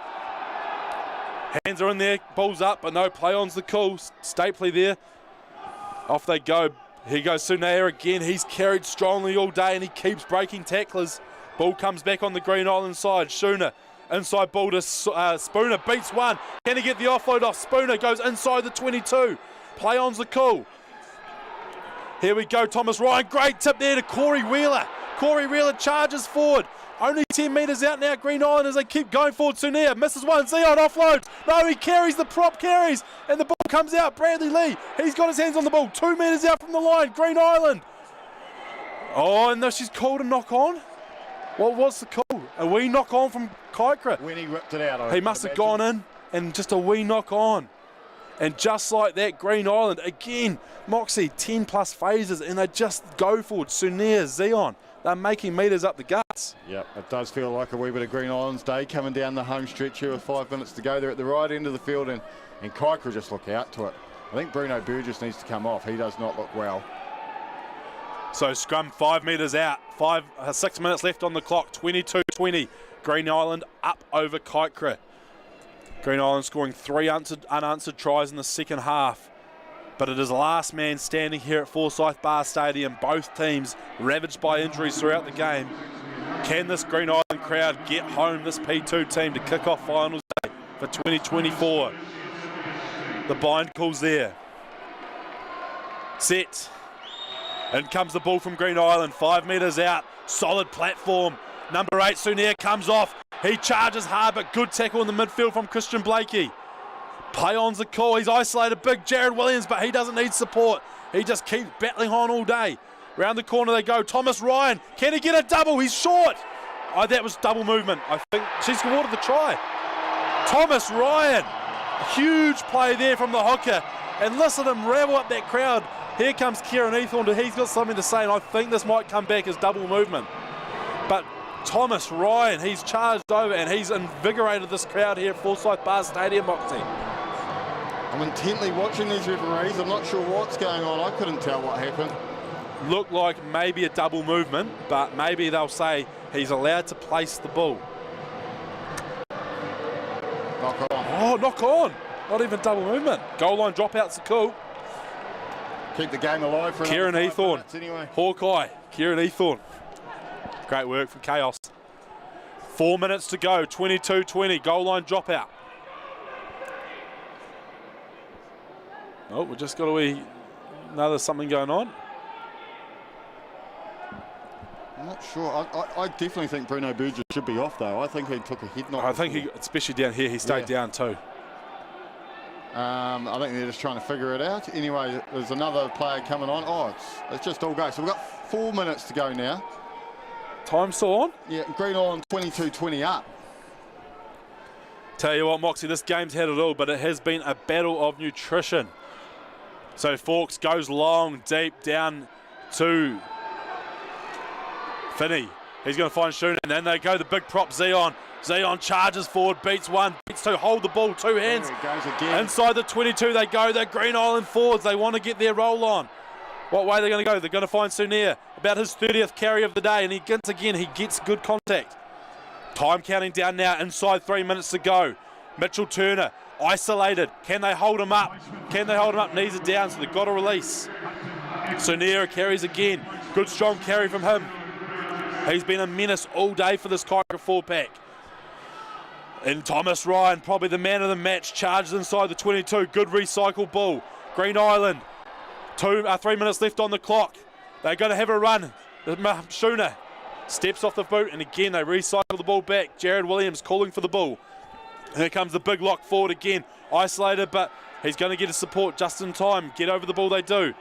Hands are in there, ball's up, but no, play on's the call. Stapley there. Off they go. Here goes Sunia again. He's carried strongly all day, and he keeps breaking tacklers. Ball comes back on the Green Island side. Schooner. Inside ball to Spooner, beats one. Can he get the offload off? Spooner goes inside the 22. Play on's the call. Here we go, Thomas Ryan. Great tip there to Corey Wheeler. Corey Wheeler charges forward. Only 10 metres out now, Green Island, as they keep going forward. Sunia misses one. Zeon offload. No, he carries, the prop carries, and the ball comes out. Bradley Lee, he's got his hands on the ball. 2 metres out from the line, Green Island. Oh, and no, she's called a knock on. Well, what's the call? A wee knock on from Kaikorai. When he ripped it out, he must have gone in and just a wee knock on. And just like that, Green Island, again, Moxie, 10 plus phases, and they just go forward. Sunia, Zeon, they're making meters up the guts. Yep, it does feel like a wee bit of Green Island's day coming down the home stretch here with 5 minutes to go. They're at the right end of the field, and Kaikorai just look out to it. I think Bruno Burgess needs to come off. He does not look well. So scrum 5 metres out, 6 minutes left on the clock, 22-20. Green Island up over Kaikorai. Green Island scoring 3 unanswered tries in the second half. But it is last man standing here at Forsyth Barr Stadium. Both teams ravaged by injuries throughout the game. Can this Green Island crowd get home this P2 team to kick off finals day for 2024? The bind calls there. Set. In comes the ball from Green Island, 5 metres out, solid platform. Number 8, Sunia comes off. He charges hard, but good tackle in the midfield from Christian Blakey. Play on's the call. He's isolated big Jared Williams, but he doesn't need support. He just keeps battling on all day. Round the corner they go. Thomas Ryan. Can he get a double? He's short. Oh, that was double movement. I think she's awarded the try. Thomas Ryan. Huge play there from the hooker. And listen to him ravel up that crowd. Here comes Kieran Eathorne. He's got something to say, and I think this might come back as double movement. But Thomas Ryan, he's charged over, and he's invigorated this crowd here at Forsyth Barr Stadium, Moxie. I'm intently watching these referees. I'm not sure what's going on. I couldn't tell what happened. Looked like maybe a double movement, but maybe they'll say he's allowed to place the ball. Knock on. Oh, knock on. Not even double movement. Goal line dropouts are cool. Keep the game alive for Kieran another 5 Eathorne. minutes anyway. Hawkeye. Kieran Eathorne. Great work from Chaos. 4 minutes to go. 22-20. Goal line dropout. Oh, we just got another something going on. I'm not sure. I definitely think Bruno Burgess should be off though. I think he took a head knock. I think he, especially down here, he stayed down too. I think they're just trying to figure it out. Anyway, there's another player coming on. Oh, it's just all go. So we've got 4 minutes to go now. Time still on? Yeah, Green Island 22-20 up. Tell you what, Moxie, this game's had it all, but it has been a battle of nutrition. So Forks goes long, deep down to Finney. He's going to find Shooner, and then they go the big prop Zion. Zion charges forward, beats one, beats two, hold the ball, two hands. There it goes again. Inside the 22 they go, the Green Island forwards, they want to get their roll on. What way are they going to go? They're going to find Sunir, about his 30th carry of the day, and he gets good contact. Time counting down now, inside 3 minutes to go. Mitchell Turner, isolated. Can they hold him up? Can they hold him up? Knees are down, so they've got to release. Sunir carries again. Good strong carry from him. He's been a menace all day for this Kaikorai 4-pack. And Thomas Ryan, probably the man of the match, charges inside the 22. Good recycle ball. Green Island, 3 minutes left on the clock. They're going to have a run. Shooner steps off the boot, and again they recycle the ball back. Jared Williams calling for the ball. Here comes the big lock forward again. Isolated, but he's going to get his support just in time. Get over the ball they do.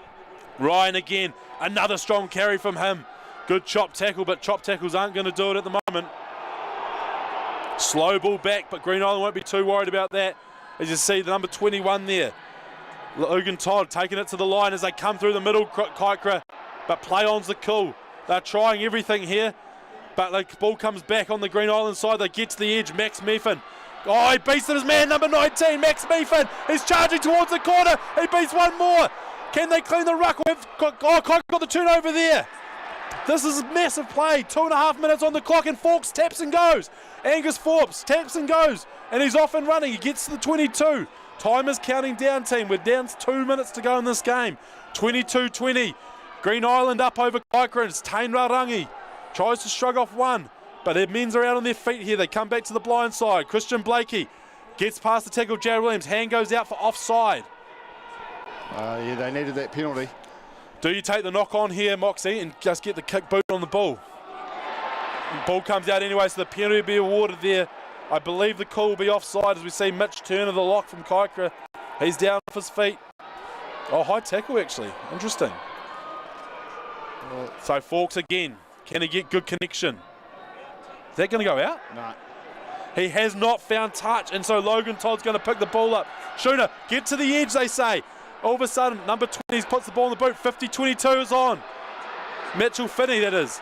Ryan again, another strong carry from him. Good chop tackle, but chop tackles aren't going to do it at the moment. Slow ball back, but Green Island won't be too worried about that. As you see, the number 21 there. Logan Todd taking it to the line as they come through the middle, Kaikorai. But play on's the call. They're trying everything here, but the ball comes back on the Green Island side. They get to the edge. Max Meffin. Oh, he beats his man, number 19, Max Meffin. He's charging towards the corner. He beats one more. Can they clean the ruck? Kaikorai got the turnover there. This is a massive play. 2.5 minutes on the clock, and Forks taps and goes. Angus Forbes taps and goes, and he's off and running. He gets to the 22. Time is counting down, team. We're down to 2 minutes to go in this game. 22-20. Green Island up over Kaikorai. It's Tain Rarangi. Tries to shrug off one, but their men's are out on their feet here. They come back to the blind side. Christian Blakey gets past the tackle. Jared Williams. Hand goes out for offside. Yeah, they needed that penalty. Do you take the knock on here, Moxie, and just get the kick boot on the ball? The ball comes out anyway, so the penalty will be awarded there. I believe the call will be offside as we see Mitch Turner, the lock from Kaikorai. He's down off his feet. Oh, high tackle actually. Interesting. So Forks again. Can he get good connection? Is that going to go out? No. He has not found touch, and so Logan Todd's going to pick the ball up. Shooner, get to the edge, they say. All of a sudden, number 20 puts the ball in the boot. 50-22 is on. Mitchell Finney, that is.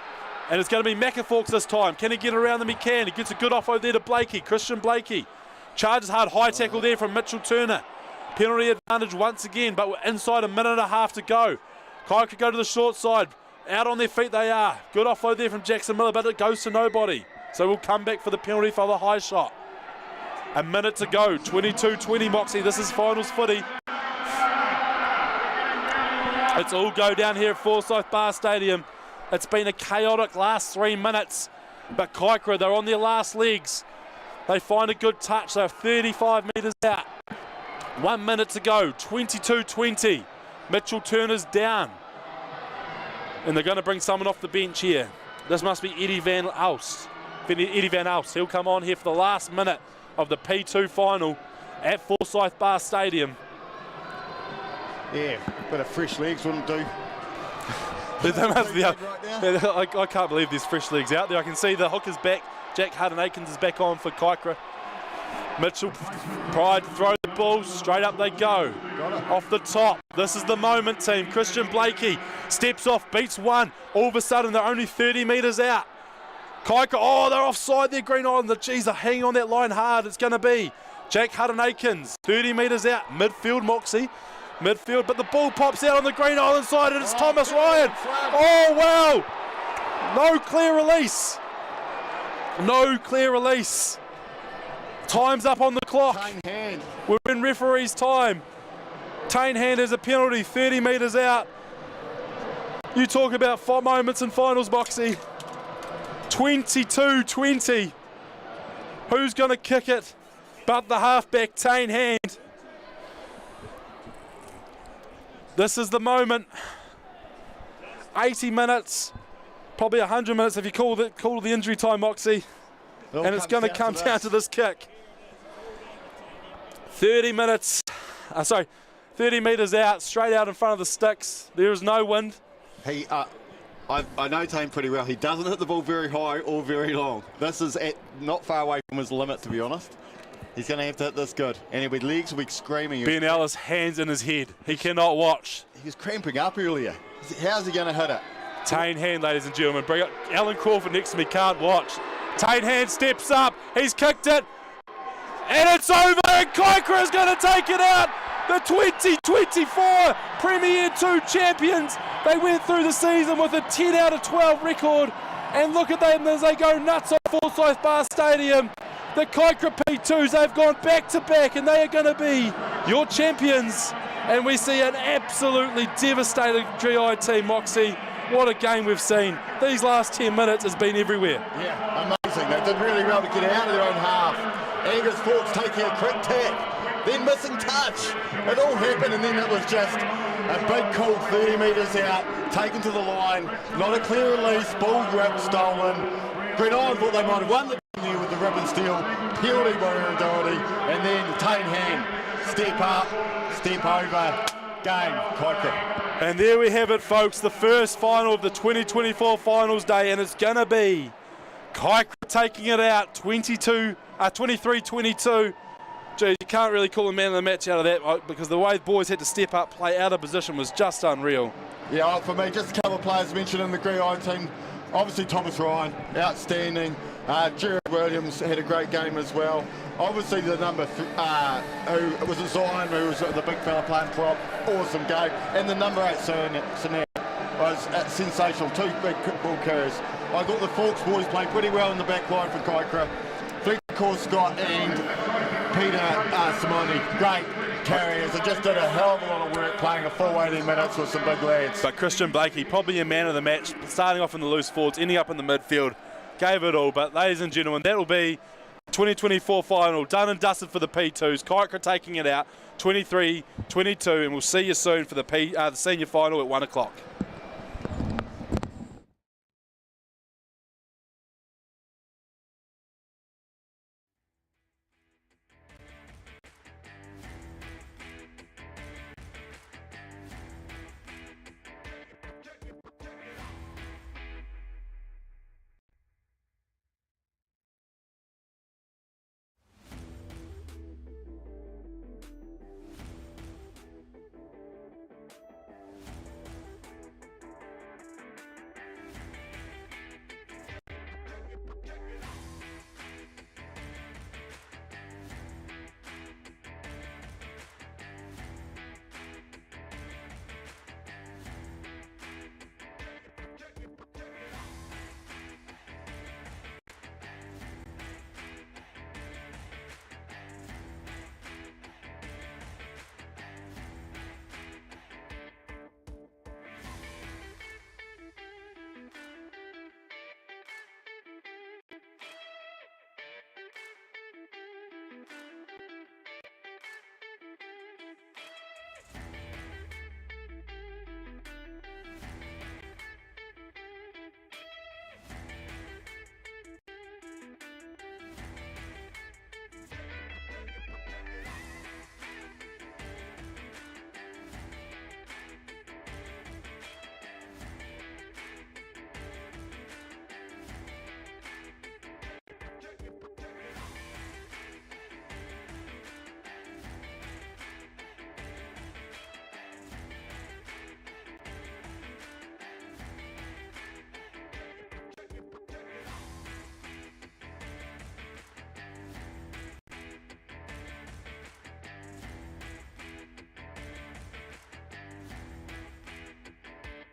And it's going to be Maccaforks this time. Can he get around them? He can. He gets a good offload there to Blakey. Christian Blakey. Charges hard. High tackle there from Mitchell Turner. Penalty advantage once again, but we're inside a minute and a half to go. Kaikorai go to the short side. Out on their feet they are. Good offload there from Jackson Miller, but it goes to nobody. So we'll come back for the penalty for the high shot. A minute to go. 22-20, Moxie. This is finals footy. It's all go down here at Forsyth Barr Stadium. It's been a chaotic last 3 minutes, but Kaikorai, they're on their last legs. They find a good touch. They're 35 metres out. 1 minute to go. 22-20. Mitchell Turner's down. And they're going to bring someone off the bench here. This must be Eddie Van Alst. He'll come on here for the last minute of the P2 final. at Forsyth Barr Stadium. Yeah, but a fresh legs wouldn't do. I can't believe there's fresh legs out there. I can see the hooker's back. Jack Hutton-Aikens is back on for Kaikorai. Mitchell Pride throw the ball, straight up they go. Off the top, this is the moment, team. Christian Blakey steps off, beats one. All of a sudden they're only 30 metres out. Kaikorai, oh, they're offside there, Green Island. The G's are hanging on that line hard. It's going to be Jack Hutton-Aikens, 30 metres out. Midfield, Moxie. Midfield, but the ball pops out on the Green Island side and it's Thomas Ryan. Oh, wow. No clear release. No clear release. Time's up on the clock. We're in referee's time. Tane Hand has a penalty, 30 metres out. You talk about moments in finals, Moxie. 22-20. Who's going to kick it but the halfback, Tane Hand? This is the moment. 80 minutes, probably 100 minutes if you call the injury time, Moxie. And it's going to come down to this kick. 30 minutes, 30 metres out, straight out in front of the sticks. There is no wind. I know Tane pretty well. He doesn't hit the ball very high or very long. This is not far away from his limit, to be honest. He's going to have to hit this good. And his legs will be screaming. Ben Ellis, hands in his head. He cannot watch. He was cramping up earlier. How's he going to hit it? Tane Hand, ladies and gentlemen. Bring up Alan Crawford next to me, can't watch. Tane Hand steps up. He's kicked it. And it's over. And Kaikorai is going to take it out. The 2024 Premier 2 champions. They went through the season with a 10 out of 12 record. And look at them as they go nuts on Forsyth Barr Stadium. The Kaikorai P2s, they've gone back to back and they are going to be your champions. And we see an absolutely devastated GI team, Moxie. What a game we've seen. These last 10 minutes has been everywhere. Yeah, amazing. They did really well to get out of their own half. Angus Fawkes taking a quick tap, then missing touch. It all happened and then it was just a big cool 30 metres out, taken to the line, not a clear release, ball grip stolen. Green Island thought they might have won the game there with the ribbon steal, penalty by Iridotti, and then the Tane Hand, step up, step over, game, Kaikorai. And there we have it, folks, the first final of the 2024 finals day, and it's going to be Kaikorai taking it out 23-22. Geez, you can't really call a man of the match out of that because the way the boys had to step up, play out of position was just unreal. Yeah, for me, just a couple of players mentioned in the Green Island team. Obviously, Thomas Ryan, outstanding. Jared Williams had a great game as well. Obviously, the number who was Zion, who was the big fella playing prop, awesome game. And the number 8, Sinan, was sensational. 2 big ball carriers. I thought the Forks boys played pretty well in the back line for Kaikorai. Fletcher Scott and Peter Simoni, great carriers. They just did a hell of a lot of work playing a full 80 minutes with some big lads. But Christian Blakey, probably a man of the match, starting off in the loose forwards, ending up in the midfield, gave it all. But ladies and gentlemen, that will be 2024 final, done and dusted for the P2s. Kaikorai taking it out 23-22, and we'll see you soon for the senior final at 1 o'clock.